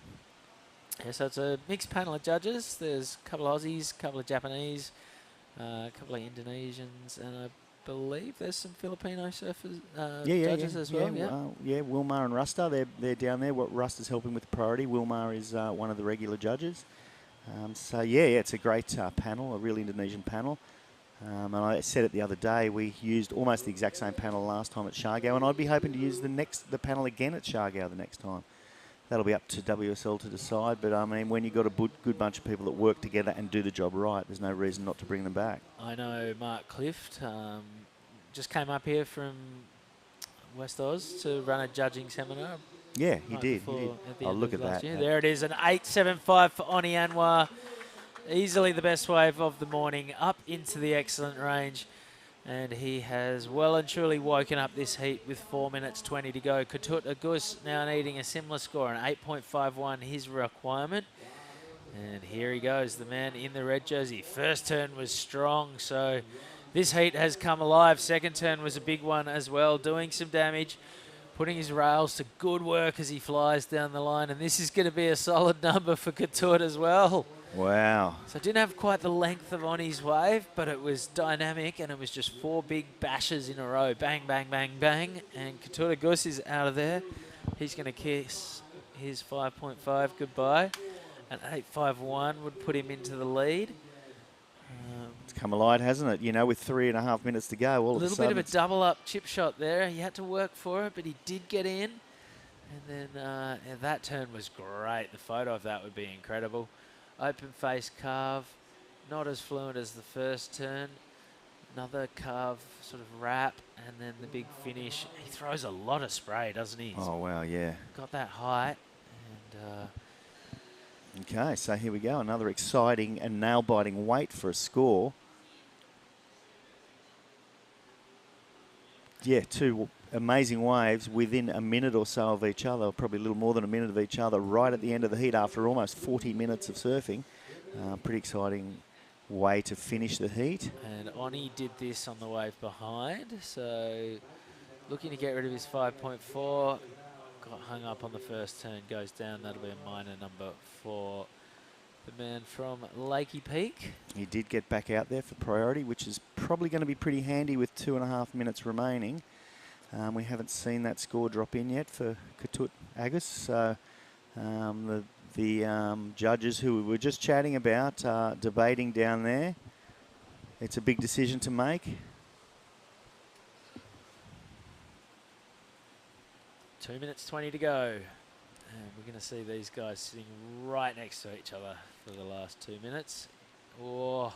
S6: Yeah, so it's a mixed panel of judges. There's a couple of Aussies, a couple of Japanese, a couple of Indonesians, and I believe there's some Filipino surfers judges as well.
S7: Wilmar and Rusta, they're down there. Rusta's helping with the priority. Wilmar is one of the regular judges. It's a great panel, a real Indonesian panel. And I said it the other day, we used almost the exact same panel last time at Siargao, and I'd be hoping to use the panel again at Siargao the next time. that'll be up to WSL to decide. But I mean, when you've got a good bunch of people that work together and do the job right, there's no reason not to bring them back.
S6: I know Mark Clift just came up here from West Oz to run a judging seminar.
S7: Yeah, he
S6: right
S7: did. Oh, look at that.
S6: There it is, an 8.75 for Oni Anwar. Easily the best wave of the morning, up into the excellent range. And he has well and truly woken up this heat with 4 minutes 20 to go. Katut Agus now needing a similar score, an 8.51, his requirement. And here he goes, the man in the red jersey. First turn was strong, so this heat has come alive. Second turn was a big one as well, doing some damage, putting his rails to good work as he flies down the line. And this is going to be a solid number for Katut as well.
S7: Wow.
S6: So it didn't have quite the length of Oni's wave, but it was dynamic, and it was just 4 big bashes in a row. Bang, bang, bang, bang. And Katut Agus is out of there. He's going to kiss his 5.5 goodbye. An 8.51 would put him into the lead.
S7: It's come alive, hasn't it? You know, with 3.5 minutes to go, all of a sudden.
S6: A little bit of a double-up chip shot there. He had to work for it, but he did get in. And then that turn was great. The photo of that would be incredible. Open face carve, not as fluent as the first turn. Another carve sort of wrap, and then the big finish. He throws a lot of spray, doesn't he?
S7: Oh, wow, yeah.
S6: Got that height. And
S7: okay, so here we go. Another exciting and nail-biting wait for a score. Yeah, 2 amazing waves within a minute or so of each other, probably a little more than a minute of each other, right at the end of the heat after almost 40 minutes of surfing. Pretty exciting way to finish the heat.
S6: And Oni did this on the wave behind, so looking to get rid of his 5.4. Got hung up on the first turn, goes down. That'll be a minor number for the man from Lakey Peak.
S7: He did get back out there for priority, which is probably going to be pretty handy with 2.5 minutes remaining. We haven't seen that score drop in yet for Katut Agus. So the judges who we were just chatting about are debating down there. It's a big decision to make.
S6: 2 minutes 20 to go. And we're going to see these guys sitting right next to each other for the last 2 minutes. Oh.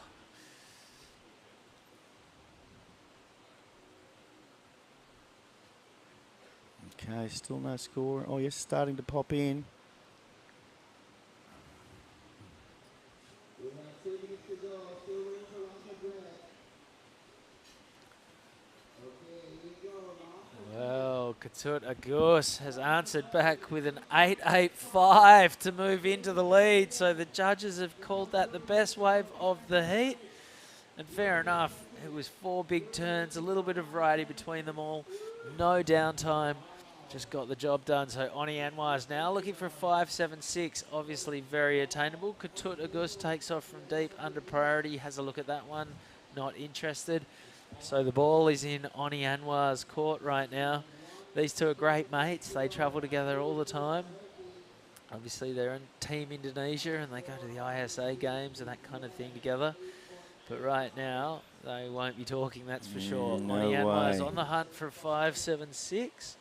S7: Okay, still no score. Oh, yes, starting to pop in.
S6: Well, Katut Agus has answered back with an 8.85 to move into the lead. So the judges have called that the best wave of the heat. And fair enough, it was 4 big turns, a little bit of variety between them all. No downtime, just got the job done. So Oni Anwar is now looking for a 5.76, obviously very attainable. Katut Agus takes off from deep under priority, has a look at that one, not interested. So the ball is in Oni Anwar's court right now. These two are great mates. They travel together all the time. Obviously, they're in Team Indonesia and they go to the ISA games and that kind of thing together. But right now, they won't be talking, that's for sure.
S7: No
S6: Oni Anwar's
S7: way.
S6: on the hunt for a 5.76.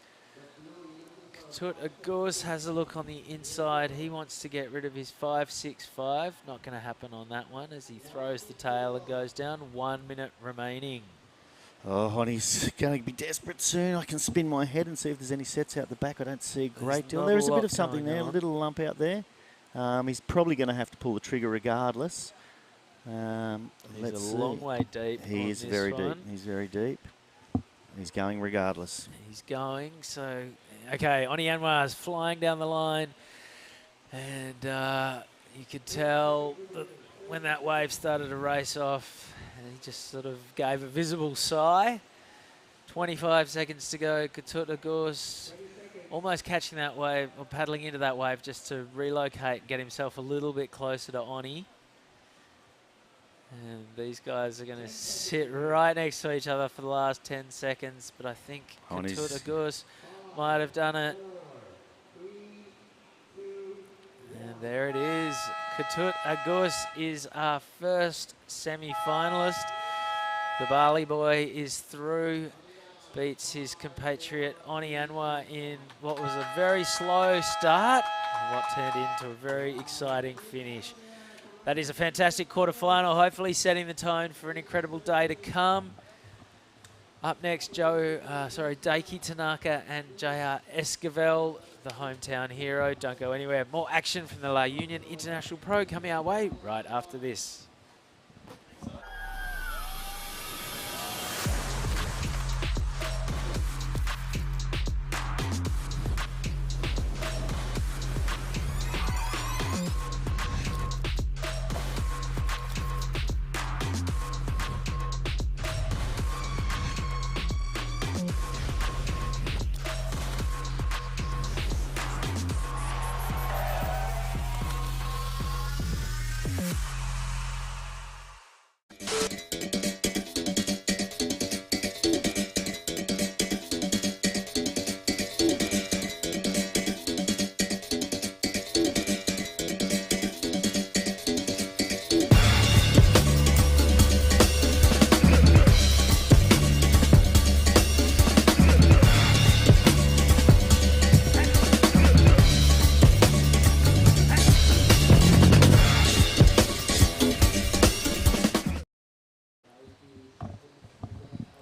S6: Katut Agus has a look on the inside. He wants to get rid of his 5.65. Not going to happen on that one as he throws the tail and goes down. 1 minute remaining.
S7: Oh, Oni's going to be desperate soon. I can spin my head and see if there's any sets out the back. I don't see a great deal. There is a bit of something there, a little lump out there. He's probably going to have to pull the trigger regardless.
S6: He's a long way deep.
S7: He is very deep. He's very deep. He's going regardless.
S6: He's going, so... Okay, Oni Anwar's flying down the line. And you could tell that when that wave started to race off, he just sort of gave a visible sigh. 25 seconds to go. Katut Agus almost catching that wave, or paddling into that wave just to relocate and get himself a little bit closer to Oni. And these guys are going to sit right next to each other for the last 10 seconds. But I think Katut Agus might have done it. And there it is. Katut Agus is our first semi-finalist. The Bali boy is through. beats his compatriot Oni Anwar in what was a very slow start and what turned into a very exciting finish. That is a fantastic quarterfinal, hopefully setting the tone for an incredible day to come. Up next, Daiki Tanaka and JR Esquivel, the hometown hero. Don't go anywhere. More action from the La Union International Pro coming our way right after this.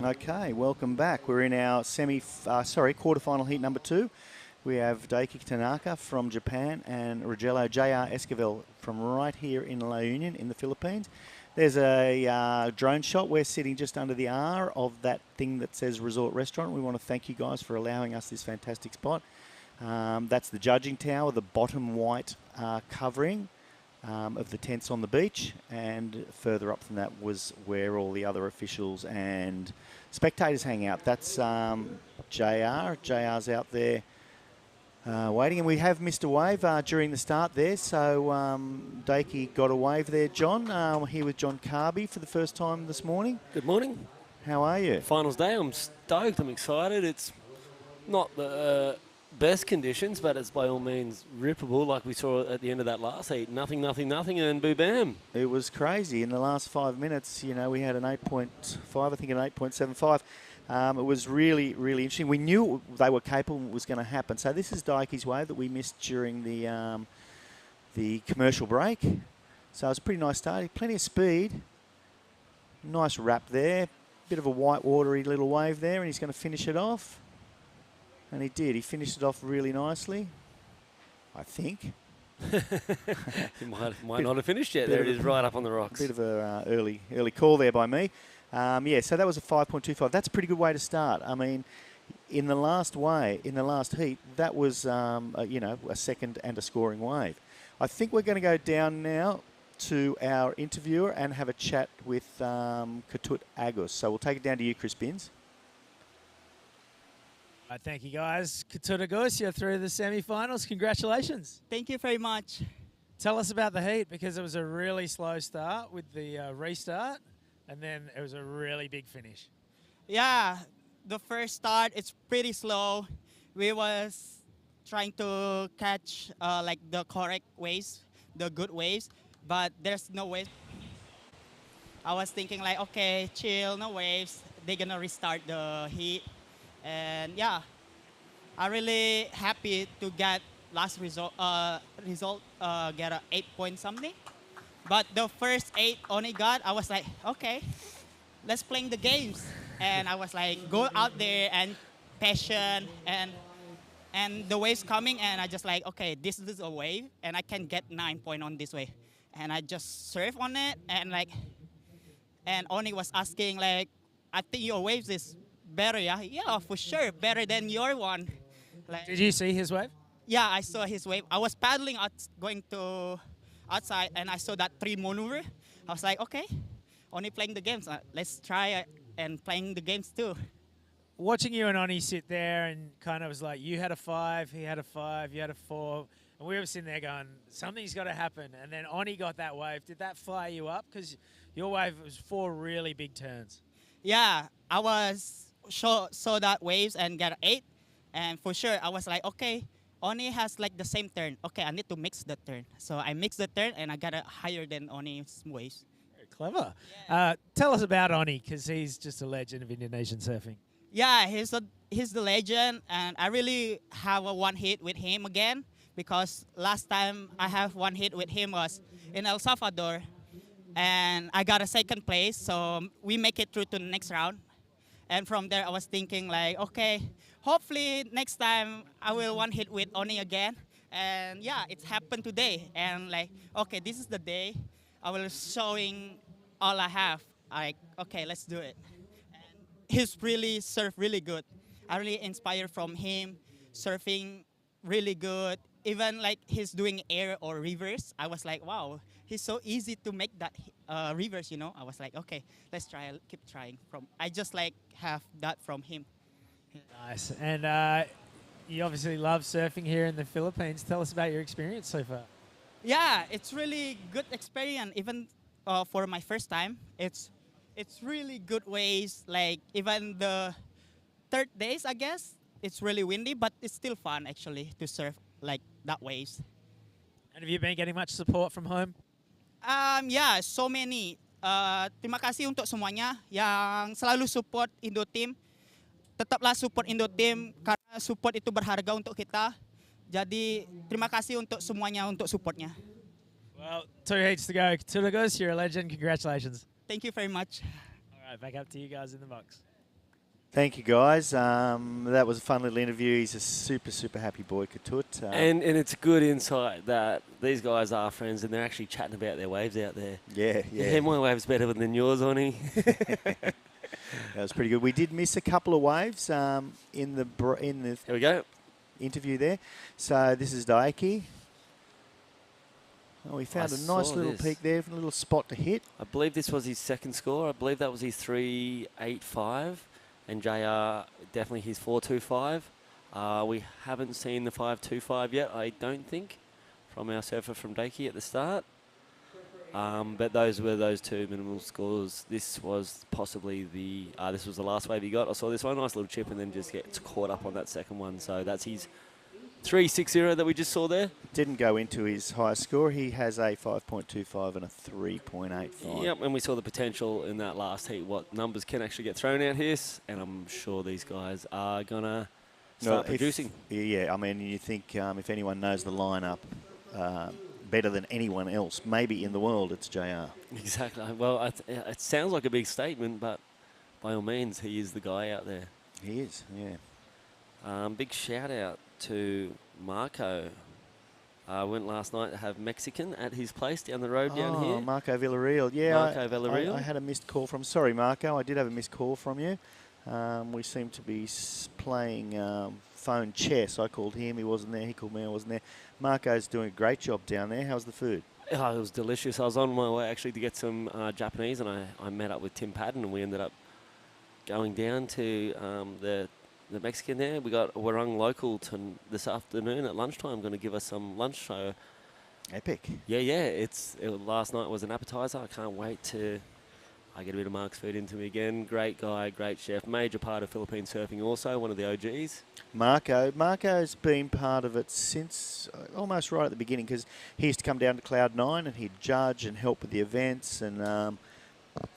S7: Okay, welcome back. We're in our quarterfinal heat number 2. We have Daiki Tanaka from Japan and Rogelio JR Esquivel from right here in La Union in the Philippines. There's a drone shot. We're sitting just under the R of that thing that says Resort Restaurant. We want to thank you guys for allowing us this fantastic spot. That's the judging tower, the bottom white covering of the tents on the beach, and further up from that was where all the other officials and spectators hang out. That's JR. JR's out there waiting, and we have missed a wave during the start there. So Daiki got a wave there, John. We're here with John Carby for the first time this morning.
S1: Good morning.
S7: How are you?
S1: Finals day. I'm stoked. I'm excited. It's not the best conditions, but it's by all means rippable, like we saw at the end of that last heat. Nothing, and boo bam.
S7: It was crazy. In the last 5 minutes, you know, we had an 8.5, I think an 8.75. It was really, really interesting. We knew they were capable and it was going to happen. So this is Daiki's wave that we missed during the commercial break. So it was a pretty nice start. Plenty of speed. Nice wrap there. Bit of a white watery little wave there, and he's going to finish it off. And he did. He finished it off really nicely, I think.
S1: He might not have finished yet. There it is, right up on the rocks.
S7: Bit of a early call there by me. Yeah, so that was a 5.25. That's a pretty good way to start. I mean, in the last heat, that was a second and a scoring wave. I think we're going to go down now to our interviewer and have a chat with Ketut Agus. So we'll take it down to you, Chris Binns.
S6: Thank you, guys. Ketut Agus, you're through the semi-finals. Congratulations.
S10: Thank you very much.
S6: Tell us about the heat, because it was a really slow start with the restart, and then it was a really big finish.
S10: Yeah, the first start, it's pretty slow. We was trying to catch like the correct waves, the good waves, but there's no waves. I was thinking like, okay, chill, no waves. They're gonna restart the heat. And yeah, I'm really happy to get last result, get a 8 point something. But the first 8 only got, I was like, okay, let's play the games. And I was like, go out there and passion and the waves coming, and I just like, okay, this is a wave and I can get 9 point on this wave. And I just surf on it, and Oni was asking like, I think your waves is better, yeah? Yeah, for sure, better than your one. Like,
S6: did you see his wave?
S10: Yeah, I saw his wave. I was paddling out, going to outside, and I saw that 3 maneuver. I was like, okay, only playing the games. Let's try it and playing the games too.
S6: Watching you and Oni sit there and kind of was like, you had a 5, he had a 5, you had a 4, and we were sitting there going, something's got to happen. And then Oni got that wave. Did that fire you up? Because your wave was 4 really big turns.
S10: Yeah, I was saw that waves and got 8, and for sure I was like, okay, Oni has like the same turn. Okay, I need to mix the turn. So I mixed the turn and I got it higher than Oni's waves.
S6: Very clever.
S10: Yeah.
S6: Tell us about Oni, because he's just a legend of Indonesian surfing.
S10: Yeah, he's the legend, and I really have a one hit with him again because last time I have one hit with him was in El Salvador, and I got a second place. So we make it through to the next round, and from there I was thinking like, okay, hopefully next time I will one hit with Oni again, and yeah, it's happened today, and like, okay, this is the day I will showing all I have. Like, okay, let's do it. He's really surf really good. I really inspired from him, surfing really good. Even like he's doing air or reverse, I was like, wow, he's so easy to make that reverse. You know, I was like, okay, let's try, keep trying. From I just like have that from him.
S6: Nice. And you obviously love surfing here in the Philippines. Tell us about your experience so far.
S10: Yeah, it's really good experience. Even for my first time, it's really good waves. Like even the third days, I guess it's really windy, but it's still fun actually to surf like that waves.
S6: And have you been getting much support from home?
S10: Yeah, so many. Terima kasih untuk semuanya yang selalu support Indo Team. Tetaplah support Indo Team karena support itu berharga untuk kita. Jadi terima kasih untuk semuanya untuk supportnya.
S6: Well, 2 heats to go. Tulagos, you're a legend. Congratulations.
S10: Thank you very much.
S6: All right, back up to you guys in the box.
S7: Thank you, guys. That was a fun little interview. He's a super happy boy, Katut.
S1: And it's good insight that these guys are friends and they're actually chatting about their waves out there.
S7: Yeah.
S1: My wave's better than yours, Oni.
S7: That was pretty good. We did miss a couple of waves in the
S1: Here we go.
S7: interview there. So this is Daiki. Oh, we found a nice little peak there, a little spot to hit.
S1: I believe this was his second score. I believe that was his 3.85. And JR, definitely his 4.25. We haven't seen the 5.25 yet, I don't think, from our surfer from Daiki at the start. But those were those two minimal scores. This was possibly this was the last wave he got. I saw this one, nice little chip, and then just gets caught up on that second one. So that's his 3.60 that we just saw there.
S7: Didn't go into his highest score. He has a 5.25 and a 3.85.
S1: Yep, and we saw the potential in that last heat, what numbers can actually get thrown out here. And I'm sure these guys are going to start producing.
S7: Yeah, I mean, you think if anyone knows the lineup better than anyone else, maybe in the world, it's JR.
S1: Exactly. Well, it sounds like a big statement, but by all means, he is the guy out there.
S7: He is, yeah.
S1: Big shout out to Marco. Went last night to have Mexican at his place down the road down here.
S7: Marco Villarreal. Yeah,
S1: Marco Villarreal.
S7: I had a missed call from... Sorry, Marco. I did have a missed call from you. We seem to be playing phone chess. I called him. He wasn't there. He called me. I wasn't there. Marco's doing a great job down there. How's the food?
S1: Oh, it was delicious. I was on my way actually to get some Japanese, and I met up with Tim Padden, and we ended up going down to the Mexican there. We got a Warung local this afternoon at lunchtime, going to give us some lunch. So
S7: epic.
S1: Yeah. Last night was an appetizer. I can't wait to get a bit of Mark's food into me again. Great guy, great chef. Major part of Philippine surfing also, one of the OGs.
S7: Marco's been part of it since almost right at the beginning, because he used to come down to Cloud 9 and he'd judge and help with the events, and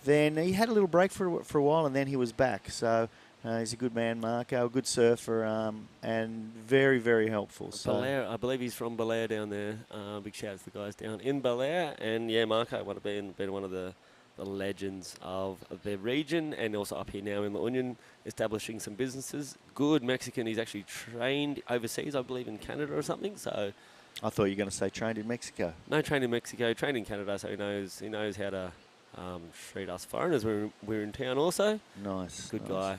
S7: then he had a little break for a while, and then he was back. So he's a good man, Marco, a good surfer, and very helpful.
S1: Belair, I believe he's from Belair down there. Big shout out to the guys down in Belair. And yeah, Marco would have been one of the legends of the region, and also up here now in La Union, establishing some businesses. Good Mexican. He's actually trained overseas, I believe, in Canada or something. So
S7: I thought you were going to say trained in Mexico.
S1: No, trained in Mexico, trained in Canada. So he knows how to treat us foreigners. We're in town also.
S7: Nice.
S1: Good guy.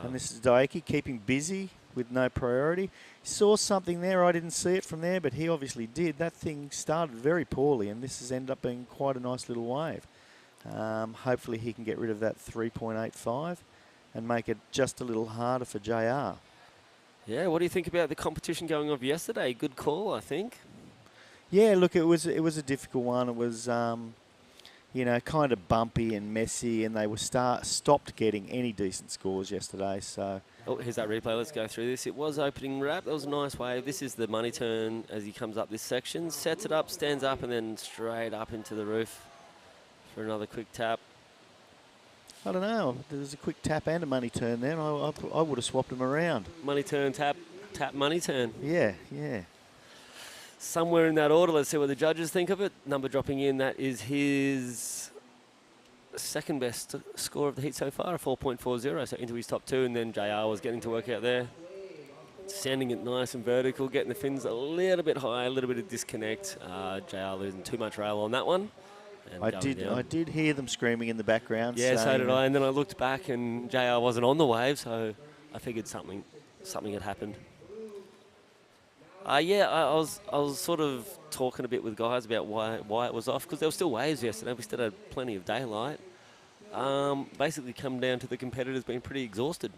S7: And this is Daiki keeping busy with no priority. Saw something there. I didn't see it from there, but he obviously did. That thing started very poorly, and this has ended up being quite a nice little wave. Hopefully he can get rid of that 3.85 and make it just a little harder for JR.
S1: Yeah, what do you think about the competition going off yesterday? Good call, I think.
S7: Yeah, look, it was a difficult one. It was, kind of bumpy and messy, and they were stopped getting any decent scores yesterday. So,
S1: here's that replay. Let's go through this. It was opening wrap. That was a nice wave. This is the money turn as he comes up this section. Sets it up, stands up, and then straight up into the roof for another quick tap.
S7: I don't know. There was a quick tap and a money turn then. I would have swapped them around.
S1: Money turn, tap, tap, money turn.
S7: Yeah, yeah.
S1: Somewhere in that order. Let's see what the judges think of it. Number dropping in, that is his second best score of the heat so far, a 4.40, so into his top 2, and then JR was getting to work out there. Sanding it nice and vertical, getting the fins a little bit high, a little bit of disconnect. JR losing too much rail on that one.
S7: I did hear them screaming in the background.
S1: Yeah, so did I, and then I looked back and JR wasn't on the wave, so I figured something had happened. I was sort of talking a bit with guys about why it was off, because there were still waves yesterday. We still had plenty of daylight. Basically come down to the competitors being pretty exhausted.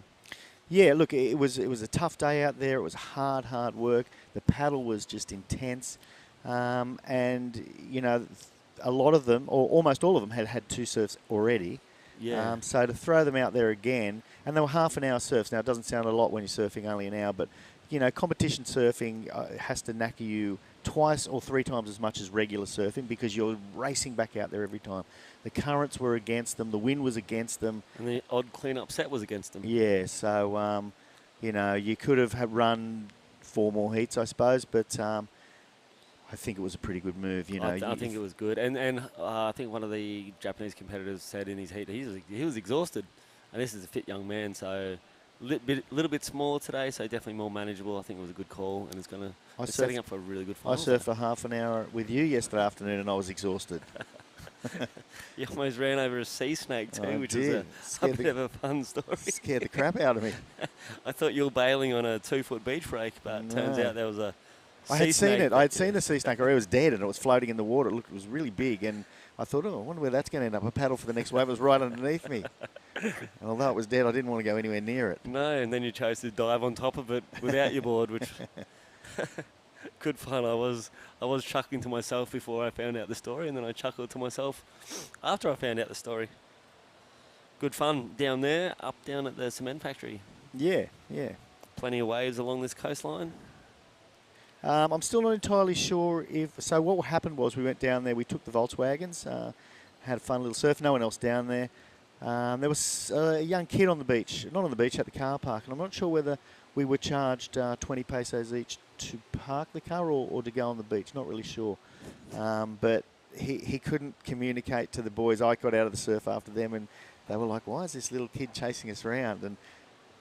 S7: Yeah, look, it was a tough day out there. It was hard work. The paddle was just intense, and you know, a lot of them, or almost all of them, had 2 surfs already.
S1: Yeah.
S7: So to throw them out there again, and they were half-an-hour surfs. Now it doesn't sound a lot when you're surfing only an hour, but you know, competition surfing has to knacker you twice or 3 times as much as regular surfing, because you're racing back out there every time. The currents were against them, the wind was against them.
S1: And the odd clean-up set was against them.
S7: Yeah, so, you know, you could have run 4 more heats, I suppose, but I think it was a pretty good move. You know,
S1: I think it was good. And I think one of the Japanese competitors said in his heat, he was exhausted. And this is a fit young man, so little bit smaller today, so definitely more manageable. I think it was a good call, and it's setting up for a really good final.
S7: I surfed for half an hour with you yesterday afternoon, and I was exhausted.
S1: You almost ran over a sea snake too, which is a bit of a fun story.
S7: Scared the crap out of me.
S1: I thought you were bailing on a 2-foot beach break, but turns out there was a sea
S7: I had
S1: snake.
S7: seen it. I had seen the sea snake. It was dead, and it was floating in the water. It was really big, and I thought, I wonder where that's going to end up. I paddled for the next wave. It was right underneath me. And although it was dead, I didn't want to go anywhere near it.
S1: No, and then you chose to dive on top of it without your board, which good fun. I was chuckling to myself before I found out the story, and then I chuckled to myself after I found out the story. Good fun down there, down at the cement factory.
S7: Yeah, yeah.
S1: Plenty of waves along this coastline.
S7: I'm still not entirely sure if... So what happened was we went down there, we took the Volkswagens, had a fun little surf, no one else down there. There was a young kid on the beach, not on the beach, at the car park, and I'm not sure whether we were charged 20 pesos each to park the car or to go on the beach, not really sure. But he couldn't communicate to the boys. I got out of the surf after them, and they were like, why is this little kid chasing us around? And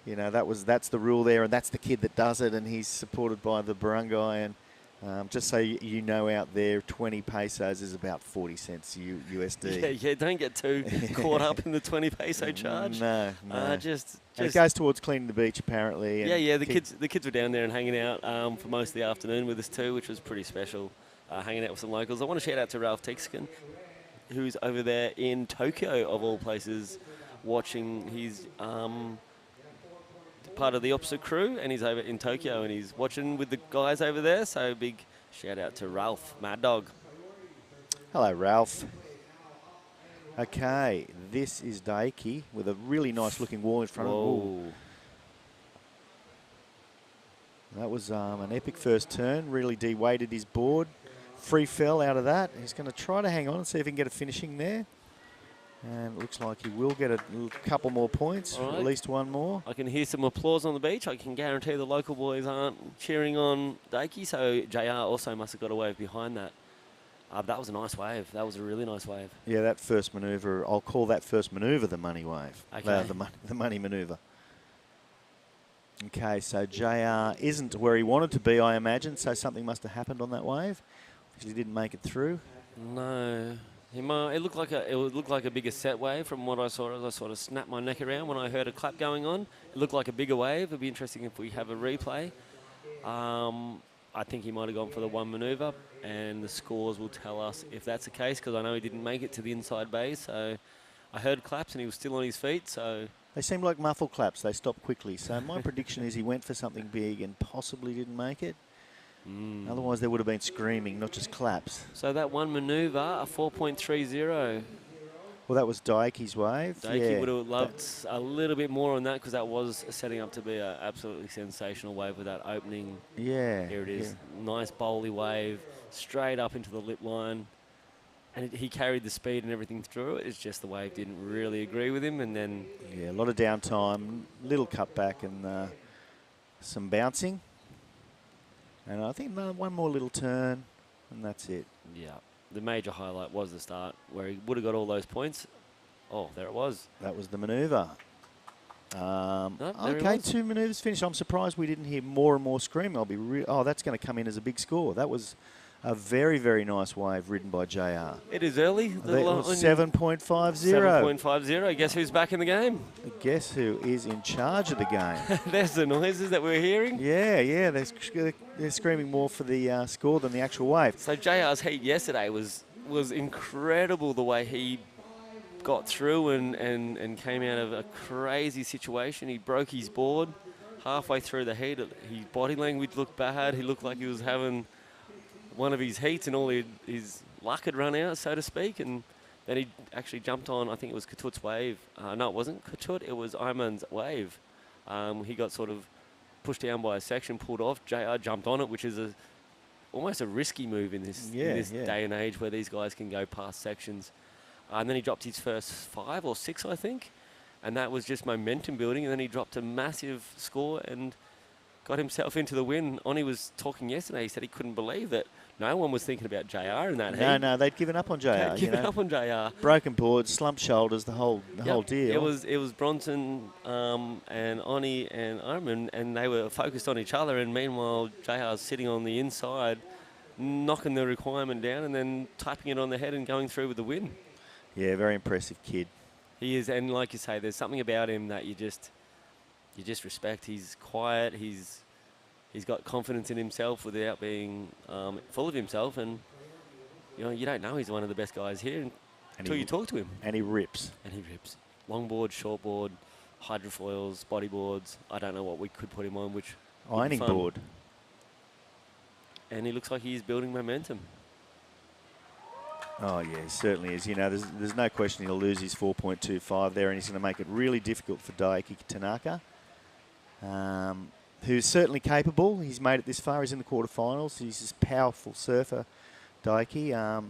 S7: you know, that's the rule there, and that's the kid that does it, and he's supported by the barangay. And just so you know, out there, 20 pesos is about 40 cents USD.
S1: Yeah, don't get too caught up in the 20 peso charge.
S7: No.
S1: Just
S7: it goes towards cleaning the beach, apparently. And
S1: yeah. The kids were down there and hanging out for most of the afternoon with us too, which was pretty special. Hanging out with some locals. I want to shout out to Ralph Texican, who's over there in Tokyo, of all places, watching his part of the opposite crew, and he's over in Tokyo and he's watching with the guys over there. So big shout out to Ralph, Mad Dog.
S7: Hello, Ralph. Okay, this is Daiki with a really nice looking wall in front of him. That was an epic first turn, really de-weighted his board. Free fell out of that. He's going to try to hang on and see if he can get a finishing there. And it looks like he will get a couple more points,
S1: right.
S7: At least one more.
S1: I can hear some applause on the beach. I can guarantee the local boys aren't cheering on Daiki, so JR also must have got a wave behind that. That was a nice wave. That was a really nice wave.
S7: Yeah, that first manoeuvre, I'll call that first manoeuvre the money wave.
S1: Okay.
S7: The money manoeuvre. Okay, so JR isn't where he wanted to be, I imagine, so something must have happened on that wave. He didn't make it through.
S1: No. It looked like a bigger set wave from what I saw as I sort of snapped my neck around when I heard a clap going on. It looked like a bigger wave. It'd be interesting if we have a replay. I think he might have gone for the one manoeuvre, and the scores will tell us if that's the case, because I know he didn't make it to the inside bay. So I heard claps and he was still on his feet. So
S7: they seem like muffled claps. They stop quickly. So my prediction is he went for something big and possibly didn't make it. Otherwise, there would have been screaming, not just claps.
S1: So that one manoeuvre, a 4.30.
S7: Well, that was Daiki's wave.
S1: Daiki would have loved a little bit more on that, because that was setting up to be an absolutely sensational wave with that opening.
S7: Yeah.
S1: Here it is. Yeah. Nice bowly wave, straight up into the lip line. and he carried the speed and everything through it. It's just the wave didn't really agree with him, and then
S7: Yeah, a lot of downtime, little cutback and some bouncing. And I think one more little turn, and that's it.
S1: yeah, the major highlight was the start where he would have got all those points. Oh, there it was.
S7: That was the manoeuvre.
S1: There he
S7: Okay,
S1: was.
S7: 2 manoeuvres finished. I'm surprised we didn't hear more and more screaming. Oh, that's going to come in as a big score. That was a very, very nice wave ridden by JR.
S1: It is early.
S7: That was 7.50.
S1: 7.50. Guess who's back in the game?
S7: Guess who is in charge of the game?
S1: There's the noises that we're hearing.
S7: Yeah, they're screaming more for the score than the actual wave.
S1: So JR's heat yesterday was incredible, the way he got through and came out of a crazy situation. He broke his board halfway through the heat. His body language looked bad. He looked like he was having one of his heats and all his luck had run out, so to speak. And then he actually jumped on, I think it was Katut's wave. No, it wasn't Katut, it was Iman's wave. He got sort of pushed down by a section, pulled off. JR jumped on it, which is almost a risky move in this day and age where these guys can go past sections. And then he dropped his first 5 or 6, I think. And that was just momentum building. And then he dropped a massive score and got himself into the win. Oni was talking yesterday. He said he couldn't believe that no one was thinking about JR in that heat.
S7: No, they'd given up on JR.
S1: They'd given up on JR.
S7: Broken boards, slumped shoulders, the whole deal.
S1: It was Bronson and Oni and Armin, and they were focused on each other. And meanwhile, JR's sitting on the inside, knocking the requirement down and then typing it on the head and going through with the win.
S7: Yeah, very impressive kid.
S1: He is, and like you say, there's something about him that you just respect. He's quiet. He's got confidence in himself without being full of himself, and you don't know he's one of the best guys here until you talk to him.
S7: And he rips.
S1: Longboard, shortboard, hydrofoils, bodyboards. I don't know what we could put him on. Which
S7: ironing board.
S1: And he looks like he's building momentum.
S7: Oh, yeah, he certainly is. There's no question he'll lose his 4.25 there, and he's going to make it really difficult for Daiki Tanaka, who's certainly capable. He's made it this far. He's in the quarterfinals. He's a powerful surfer, Daiki.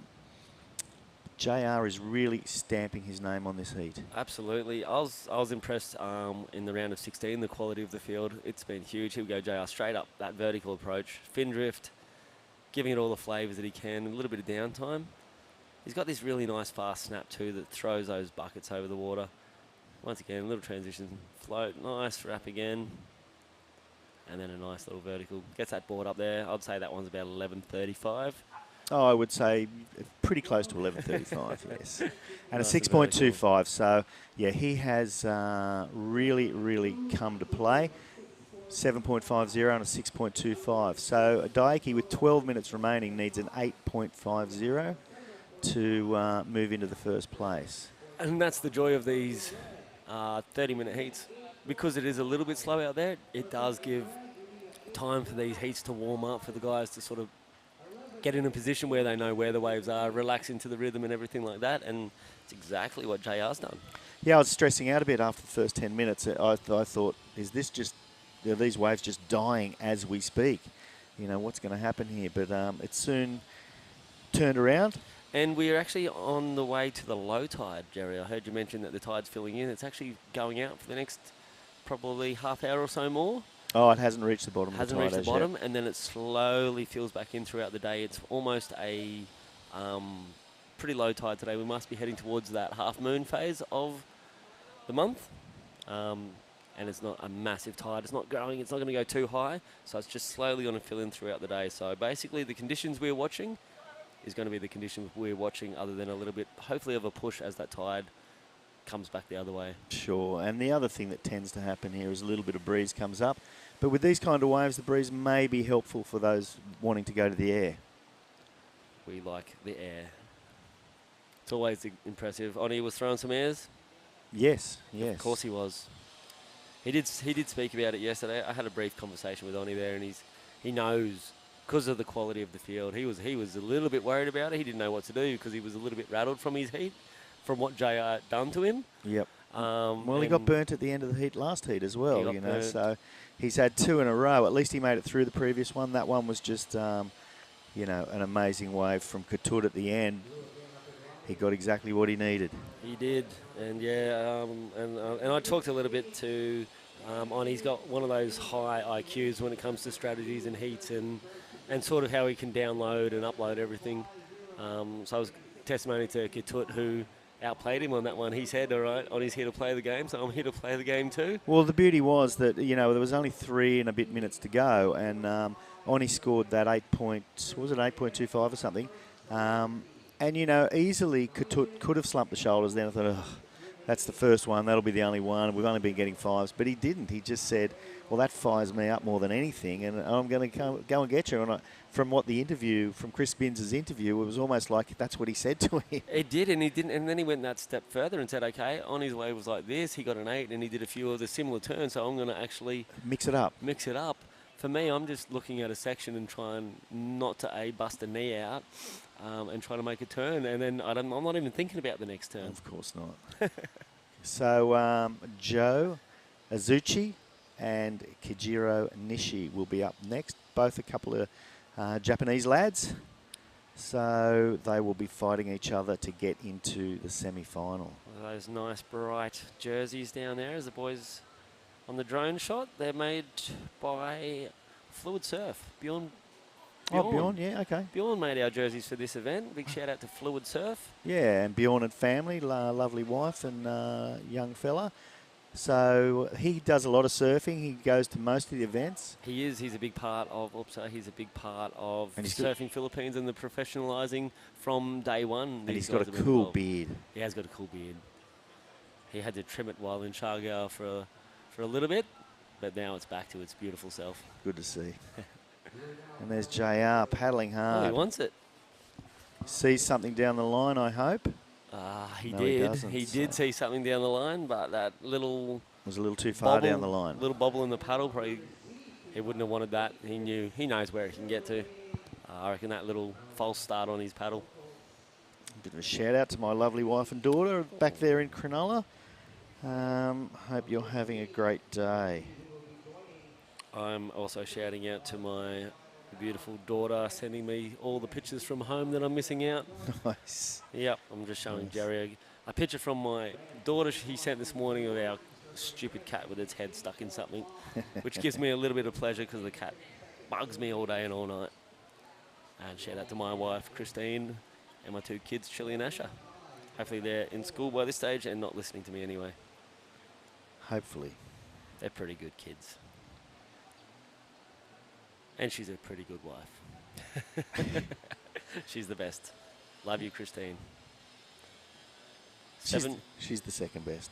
S7: JR is really stamping his name on this heat.
S1: Absolutely. I was impressed in the round of 16, the quality of the field. It's been huge. He'll go JR straight up, that vertical approach. Fin drift, giving it all the flavours that he can, a little bit of downtime. He's got this really nice fast snap too that throws those buckets over the water. Once again, a little transition, float, nice wrap again. And then a nice little vertical. Gets that board up there. I'd say that one's about 11.35.
S7: Oh, I would say pretty close to 11.35, yes. And
S1: Nice
S7: a 6.25. So, yeah, he has really, really come to play. 7.50 and a 6.25. So, Daiki with 12 minutes remaining needs an 8.50 to move into the first place.
S1: And that's the joy of these 30-minute heats. Because it is a little bit slow out there, it does give time for these heats to warm up, for the guys to sort of get in a position where they know where the waves are, relax into the rhythm and everything like that. And it's exactly what JR's done. Yeah,
S7: I was stressing out a bit after the first 10 minutes. I thought, is this just, are these waves just dying as we speak? What's going to happen here? But it soon turned around.
S1: And we're actually on the way to the low tide, Jerry. I heard you mention that the tide's filling in. It's actually going out for the next probably half hour or so more.
S7: Oh, it hasn't reached the bottom.
S1: Hasn't reached the bottom, and then it slowly fills back in throughout the day. It's almost a pretty low tide today. We must be heading towards that half moon phase of the month. And it's not a massive tide. It's not growing. It's not going to go too high. So it's just slowly going to fill in throughout the day. So basically the conditions we're watching is going to be the conditions we're watching, other than a little bit, hopefully, of a push as that tide comes back the other way.
S7: Sure, and the other thing that tends to happen here is a little bit of breeze comes up. But with these kind of waves, the breeze may be helpful for those wanting to go to the air.
S1: We like the air. It's always impressive. Oni was throwing some airs?
S7: Yes.
S1: Of course he was. He did speak about it yesterday. I had a brief conversation with Oni there, and he knows, because of the quality of the field. He was a little bit worried about it. He didn't know what to do because he was a little bit rattled from his heat, from what JR done to him.
S7: Yep. Well, he got burnt at the end of the last heat as well, burnt. So he's had 2 in a row. At least he made it through the previous one. That one was just, an amazing wave from Katut at the end. he got exactly what he needed.
S11: He did, and yeah, and I talked a little bit to on. He's got one of those high IQs when it comes to strategies and heats and sort of how he can download and upload everything. So I was testimony to Kitut, who outplayed him on that one. He said, all right, Oni's here to play the game, so I'm here to play the game too.
S7: Well, the beauty was that, you know, there was only 3 and a bit minutes to go, and Oni scored that 8.25 or something. And, you know, easily Kitut could have slumped the shoulders then. I thought, oh, that's the first one, that'll be the only one. We've only been getting 5s. But he didn't. He just said, well, that fires me up more than anything, and I'm going to go and get you. And from what the interview, from Chris Binns' interview, it was almost like that's what he said to him.
S11: It did, and he didn't. And then he went that step further and said, okay, on his way was like this. He got an 8, and he did a few of the similar turns, so I'm going to actually
S7: mix it up.
S11: Mix it up. For me, I'm just looking at a section and trying not to bust a knee out and trying to make a turn. And then I'm not even thinking about the next turn.
S7: Of course not. So Joe Azuchi and Kijiro Nishi will be up next. Both a couple of Japanese lads. So they will be fighting each other to get into the semi-final.
S11: Those nice bright jerseys down there as the boys on the drone shot. They're made by Fluid Surf. Bjorn.
S7: Oh, Bjorn, yeah, okay.
S11: Bjorn made our jerseys for this event. Big shout out to Fluid Surf.
S7: Yeah, and Bjorn and family, lovely wife and young fella. So he does a lot of surfing. He goes to most of the events.
S11: He is. He's a big part of He's a big part of
S7: and
S11: Surfing Philippines and the professionalising from day one.
S7: And he's got a cool beard.
S11: He has got a cool beard. He had to trim it while in Siargao for a little bit, but now it's back to its beautiful self.
S7: Good to see. And there's JR paddling hard.
S11: Oh, he wants it.
S7: Sees something down the line, I hope.
S11: He
S7: no,
S11: did. He did see something down the line, but that little
S7: was a little too far down the line.
S11: Little bobble in the paddle, probably he wouldn't have wanted that. He knows where he can get to. I reckon that little false start on his paddle.
S7: A bit of a shout out to my lovely wife and daughter back there in Cronulla. Hope you're having a great day.
S11: I'm also shouting out to my beautiful daughter, sending me all the pictures from home that I'm missing out.
S7: Nice.
S11: Yep, I'm just showing Jerry a picture from my daughter he sent this morning of our stupid cat with its head stuck in something, which gives me a little bit of pleasure because the cat bugs me all day and all night. And shout out to my wife, Christine, and my 2 kids, Chili and Asher. Hopefully they're in school by this stage and not listening to me anyway.
S7: Hopefully.
S11: They're pretty good kids. And she's a pretty good wife. She's the best. Love you, Christine.
S7: She's the second best.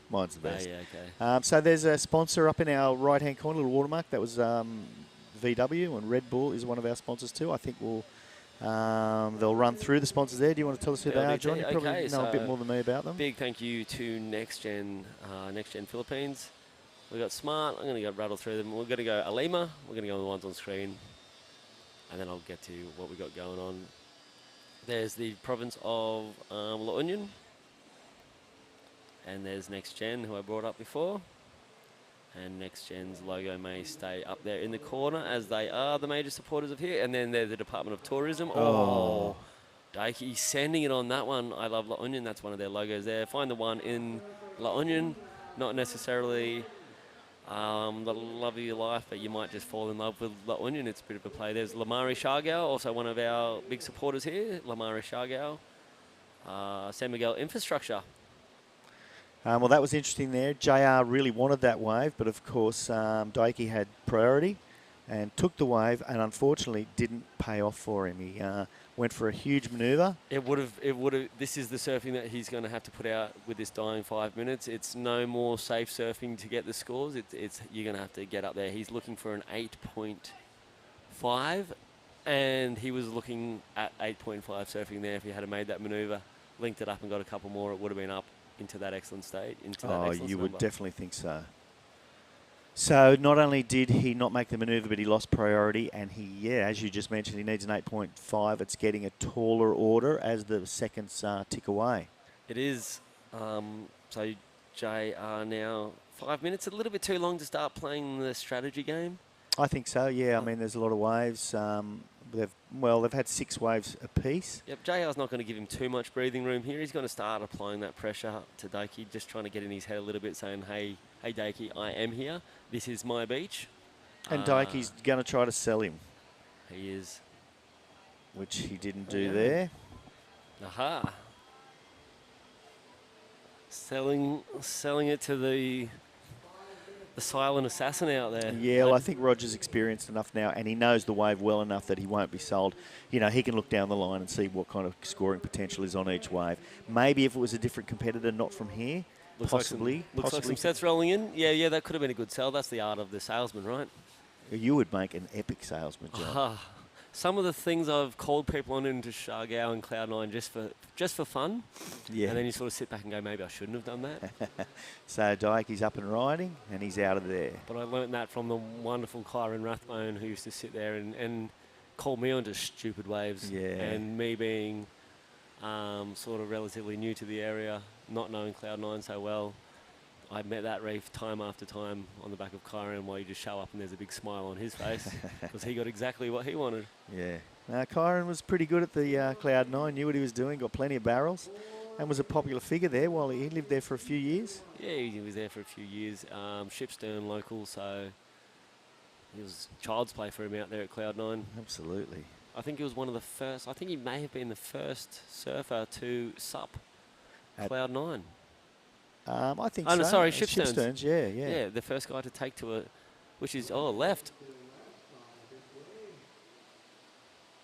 S7: Mine's the best.
S11: Yeah, okay.
S7: So there's a sponsor up in our right-hand corner, little watermark. That was VW, and Red Bull is one of our sponsors too. I think they'll run through the sponsors there. Do you want to tell us who they are, John? You probably know a bit more than me about them.
S11: Big thank you to NextGen Philippines. We've got Smart. I'm going to go rattle through them. We're going to go Alima. We're going to go on the ones on screen. And then I'll get to what we've got going on. There's the province of La Union. And there's NextGen, who I brought up before. And NextGen's logo may stay up there in the corner, as they are the major supporters of here. And then there's the Department of Tourism. Oh, Daiki sending it on that one. I love La Union. That's one of their logos there. Find the one in La Union. Not necessarily the love of your life, but you might just fall in love with La Union. It's a bit of a play. There's Lamari Siargao, also one of our big supporters here. Lamari Siargao. San Miguel Infrastructure.
S7: Well, that was interesting there. JR really wanted that wave, but of course Daiki had priority and took the wave, and unfortunately didn't pay off for him. He went for a huge manoeuvre.
S11: It would have. This is the surfing that he's going to have to put out with this dying 5 minutes. It's no more safe surfing to get the scores. It's you're going to have to get up there. He's looking for an 8.5, and he was looking at 8.5 surfing there. If he had made that manoeuvre, linked it up and got a couple more, it would have been up into that excellent state.
S7: You would definitely think so. So not only did he not make the manoeuvre, but he lost priority, and as you just mentioned, he needs an 8.5. It's getting a taller order as the seconds tick away.
S11: It is. So JR now 5 minutes, a little bit too long to start playing the strategy game.
S7: I think so, yeah. I mean, there's a lot of waves. They've had 6 waves apiece.
S11: Yep, JR's not going to give him too much breathing room here. He's going to start applying that pressure to Daiki, just trying to get in his head a little bit, saying, hey Daiki, I am here. This is my beach.
S7: And Daiki's going to try to sell him.
S11: He is.
S7: Which he didn't do there.
S11: Aha. Selling it to the silent assassin out there.
S7: Yeah, well, I think Roger's experienced enough now, and he knows the wave well enough that he won't be sold. You know, he can look down the line and see what kind of scoring potential is on each wave. Maybe if it was a different competitor, not from here, possibly.
S11: Looks like some sets rolling in. Yeah, that could have been a good sell. That's the art of the salesman, right?
S7: You would make an epic salesman, John.
S11: Some of the things I've called people on into Shargao and Cloud9 just for fun.
S7: Yeah.
S11: And then you sort of sit back and go, maybe I shouldn't have done that.
S7: So Daiki's up and riding, and he's out of there.
S11: But I learnt that from the wonderful Kyron Rathbone, who used to sit there and call me onto stupid waves.
S7: Yeah.
S11: And me being sort of relatively new to the area, not knowing Cloud9 so well, I met that reef time after time on the back of Kyron while you just show up and there's a big smile on his face because he got exactly what he wanted.
S7: Yeah. Kyron was pretty good at the Cloud9, knew what he was doing, got plenty of barrels, and was a popular figure there while he lived there for a few years.
S11: Yeah, he was there for a few years. Shipstern local, so it was child's play for him out there at Cloud9.
S7: Absolutely.
S11: I think he was one of the first, I think he may have been the first surfer to sup Cloud9.
S7: I think
S11: so.
S7: No,
S11: sorry, Shipsterns.
S7: Yeah.
S11: Yeah, the first guy to take to it, which is, left.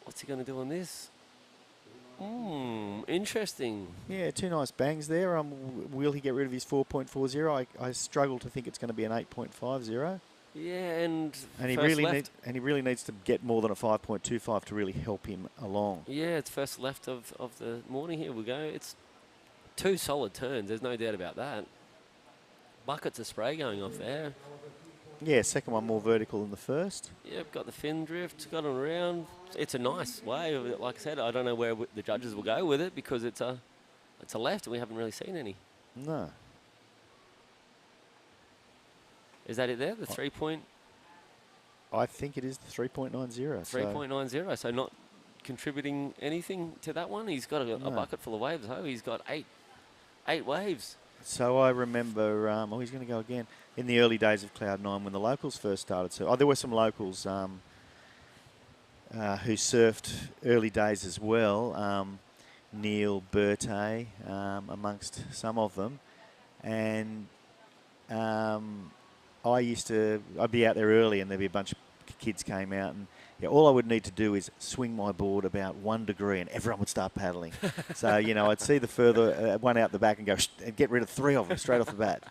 S11: What's he going to do on this? Interesting.
S7: Yeah, 2 nice bangs there. Will he get rid of his 4.40? I struggle to think it's going to be an 8.50.
S11: Yeah, and
S7: he really needs to get more than a 5.25 to really help him along.
S11: Yeah, it's first left of the morning. Here we go. It's 2 solid turns. There's no doubt about that. Buckets of spray going off there.
S7: Yeah, second one more vertical than the first.
S11: Yep, got the fin drift, got on around. It's a nice wave. Like I said, I don't know where the judges will go with it because it's a left and we haven't really seen any.
S7: No.
S11: Is that it there? The 3 point?
S7: I think it is the 3.90.
S11: 3.90, so not contributing anything to that one. He's got a bucket full of waves. Oh, he's got eight waves.
S7: So I remember, he's going to go again, in the early days of Cloud9 when the locals first started. So there were some locals who surfed early days as well. Neil, Bertay, amongst some of them. And I'd be out there early and there'd be a bunch of kids came out and all I would need to do is swing my board about 1 degree and everyone would start paddling. So, I'd see the further one out the back and go and get rid of 3 of them straight off the bat.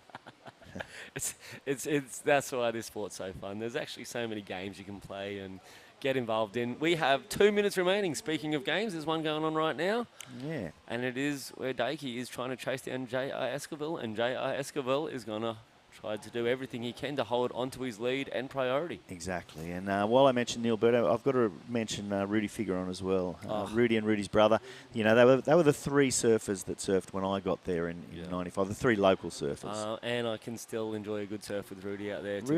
S11: That's why this sport's so fun. There's actually so many games you can play and get involved in. We have 2 minutes remaining. Speaking of games, there's one going on right now.
S7: Yeah.
S11: And it is where Daiki is trying to chase down J.R. Esquivel, and J.R. Esquivel is going to try to do everything he can to hold onto his lead and priority.
S7: Exactly. And while I mentioned Neil Berto, I've got to mention Rudy Figueron as well. Rudy and Rudy's brother. They were the 3 surfers that surfed when I got there in 95, the 3 local surfers.
S11: And I can still enjoy a good surf with Rudy out there to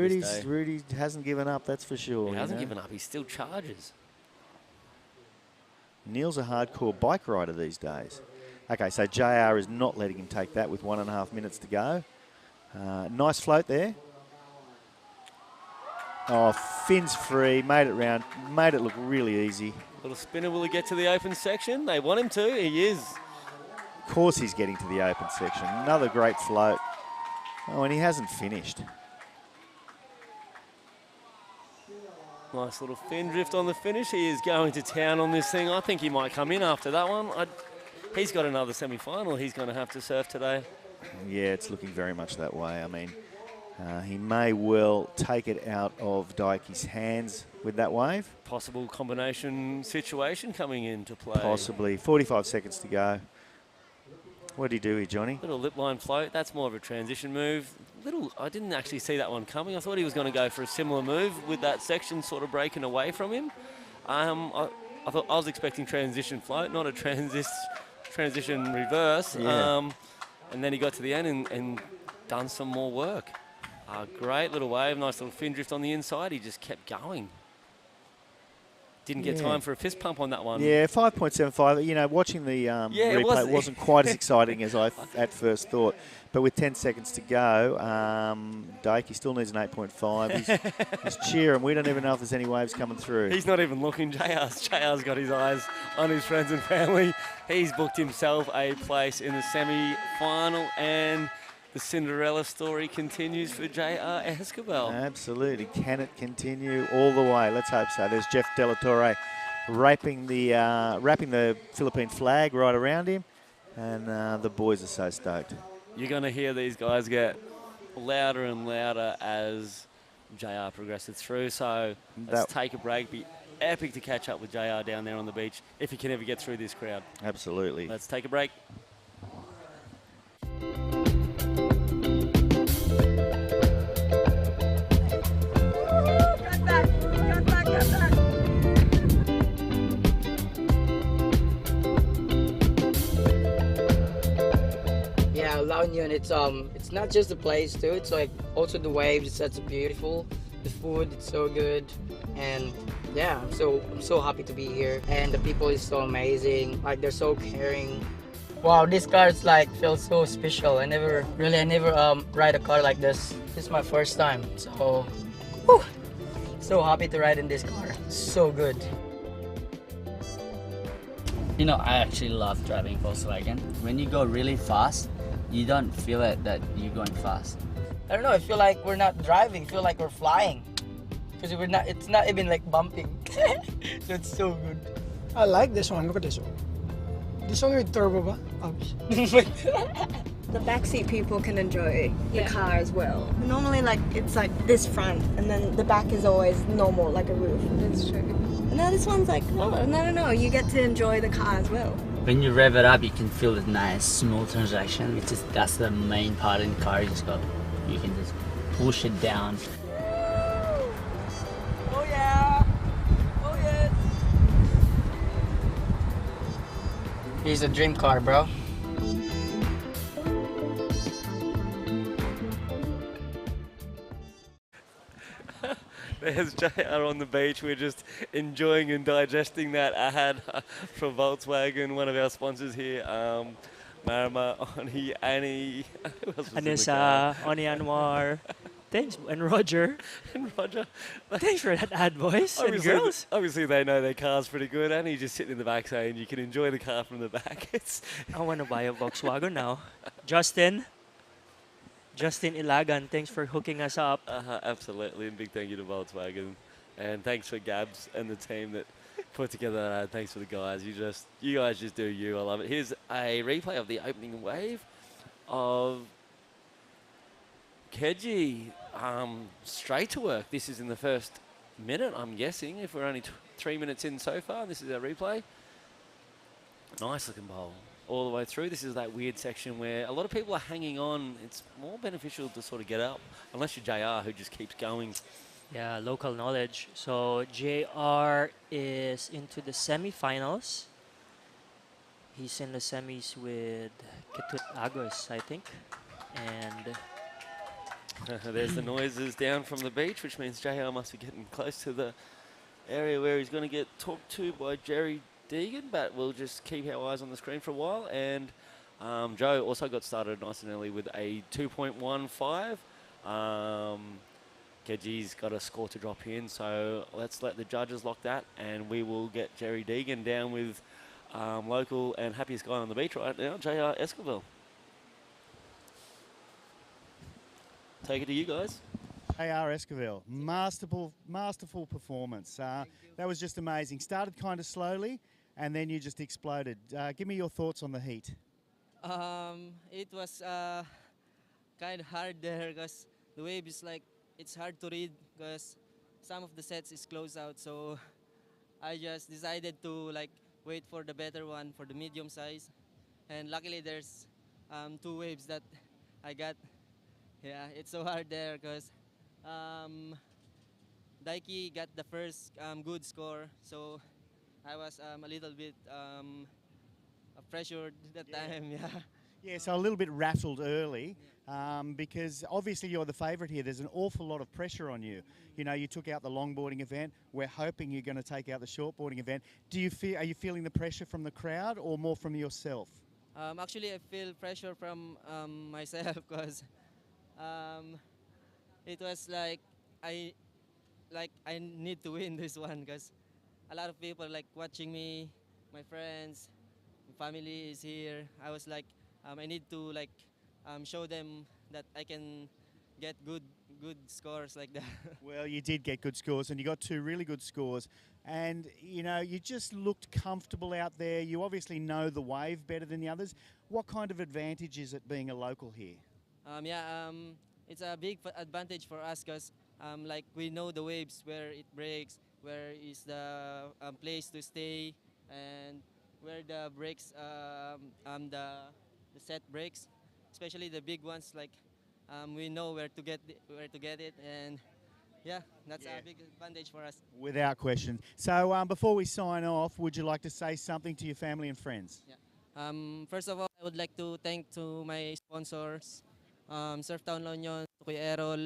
S7: Rudy hasn't given up, that's for sure.
S11: He hasn't given up. He still charges.
S7: Neil's a hardcore bike rider these days. Okay, so JR is not letting him take that with 1.5 minutes to go. Nice float there. Oh, fins free, made it round, made it look really easy.
S11: Little spinner, will he get to the open section? They want him to, he is.
S7: Of course he's getting to the open section. Another great float. Oh, and he hasn't finished.
S11: Nice little fin drift on the finish. He is going to town on this thing. I think he might come in after that one. He's got another semi-final he's going to have to surf today.
S7: Yeah, it's looking very much that way. I mean, he may well take it out of Daiki's hands with that wave.
S11: Possible combination situation coming into play.
S7: Possibly. 45 seconds to go. What did he do here, Johnny?
S11: Little lip line float. That's more of a transition move. I didn't actually see that one coming. I thought he was going to go for a similar move with that section sort of breaking away from him. I was expecting transition float, not a transition reverse.
S7: Yeah.
S11: And then he got to the end and done some more work. Great little wave, nice little fin drift on the inside. He just kept going. didn't get time for a fist pump on that one.
S7: Yeah, 5.75. You know, watching the replay wasn't quite as exciting as I at first thought. But with 10 seconds to go, Daiki still needs an 8.5. He's cheering. We don't even know if there's any waves coming through.
S11: He's not even looking. JR's got his eyes on his friends and family. He's booked himself a place in the semi-final, and the Cinderella story continues for JR Escobar.
S7: Absolutely. Can it continue all the way? Let's hope so. There's Jeff Delatorre wrapping the Philippine flag right around him, and the boys are so stoked.
S11: You're going to hear these guys get louder and louder as JR progresses through. So let's take a break. Be epic to catch up with JR down there on the beach if he can ever get through this crowd.
S7: Absolutely.
S11: Let's take a break.
S2: Yeah, La Union, it's not just the place too, it's like also the waves, it's such beautiful. The food, it's so good. And yeah, I'm so happy to be here. And the people is so amazing, like they're so caring. Wow, this car is like feels so special. I never ride a car like this. This is my first time. So whew, so happy to ride in this car. So good.
S3: You know, I actually love driving Volkswagen. When you go really fast, you don't feel it that you're going fast.
S2: I don't know, I feel like we're not driving, I feel like we're flying. Because it's not even like bumping. So it's so good.
S4: I like this one. Look at this one. This one with turbo ba?
S5: The backseat people can enjoy the car as well. Normally, like it's like this front, and then the back is always normal, like a roof. That's true. And now this one's like, oh, no. You get to enjoy the car as well.
S3: When you rev it up, you can feel the nice, smooth transaction. That's the main part in the car. You can just push it down.
S2: Oh yeah! Oh yeah! Here's a dream car, bro.
S11: There's JR on the beach. We're just enjoying and digesting that ad from Volkswagen, one of our sponsors here. Marama, Oni, Annie.
S8: Anissa, Oni Anwar. Thanks, and Roger.
S11: And Roger.
S8: Thanks for that ad, boys and girls.
S11: Obviously, they know their car's pretty good. Annie's just sitting in the back saying you can enjoy the car from the back.
S8: I want to buy a Volkswagen now. Justin Ilagan, thanks for hooking us up.
S11: Absolutely, and big thank you to Volkswagen. And thanks for Gabs and the team that put together that ad. Thanks for the guys. You guys just do you. I love it. Here's a replay of the opening wave of Keji. Straight to work. This is in the first minute, I'm guessing, if we're only 3 minutes in so far. This is our replay. Nice looking bowl all the way through. This is that weird section where a lot of people are hanging on. It's more beneficial to sort of get up, unless you're JR, who just keeps going.
S8: Yeah, local knowledge. So JR is into the semifinals. He's in the semis with Ketut Agos, I think. And
S11: there's the noises down from the beach, which means JR must be getting close to the area where he's going to get talked to by Jerry Deegan, but we'll just keep our eyes on the screen for a while. And Joe also got started nice and early with a 2.15. Keji's got a score to drop in, so let's let the judges lock that, and we will get Jerry Deegan down with local and happiest guy on the beach right now, JR Escobar. Take it to you guys.
S7: JR Escobar, masterful performance. That was just amazing. Started kind of slowly, and then you just exploded. Give me your thoughts on the heat.
S12: It was kind of hard there because the wave is like, it's hard to read because some of the sets is closed out. So I just decided to like wait for the better one, for the medium size. And luckily there's 2 waves that I got. Yeah, it's so hard there because Daiki got the first good score, so I was a little bit pressured that time. Yeah.
S7: Yeah, so a little bit rattled early because obviously you're the favourite here. There's an awful lot of pressure on you. You know, you took out the longboarding event. We're hoping you're going to take out the shortboarding event. Are you feeling the pressure from the crowd or more from yourself?
S12: Actually, I feel pressure from myself because it was I need to win this one because a lot of people like watching me, my friends, my family is here. I was like, I need to show them that I can get good scores like that.
S7: Well, you did get good scores and you got 2 really good scores. And, you know, you just looked comfortable out there. You obviously know the wave better than the others. What kind of advantage is it being a local here?
S12: It's a big advantage for us because like we know the waves, where it breaks, where is the place to stay, and where the breaks, the set breaks, especially the big ones. Like we know where to get it, and yeah, that's a big advantage for us.
S7: Without question. So before we sign off, would you like to say something to your family and friends?
S12: Yeah. First of all, I would like to thank to my sponsors, Surftown La Union, Kuya Errol,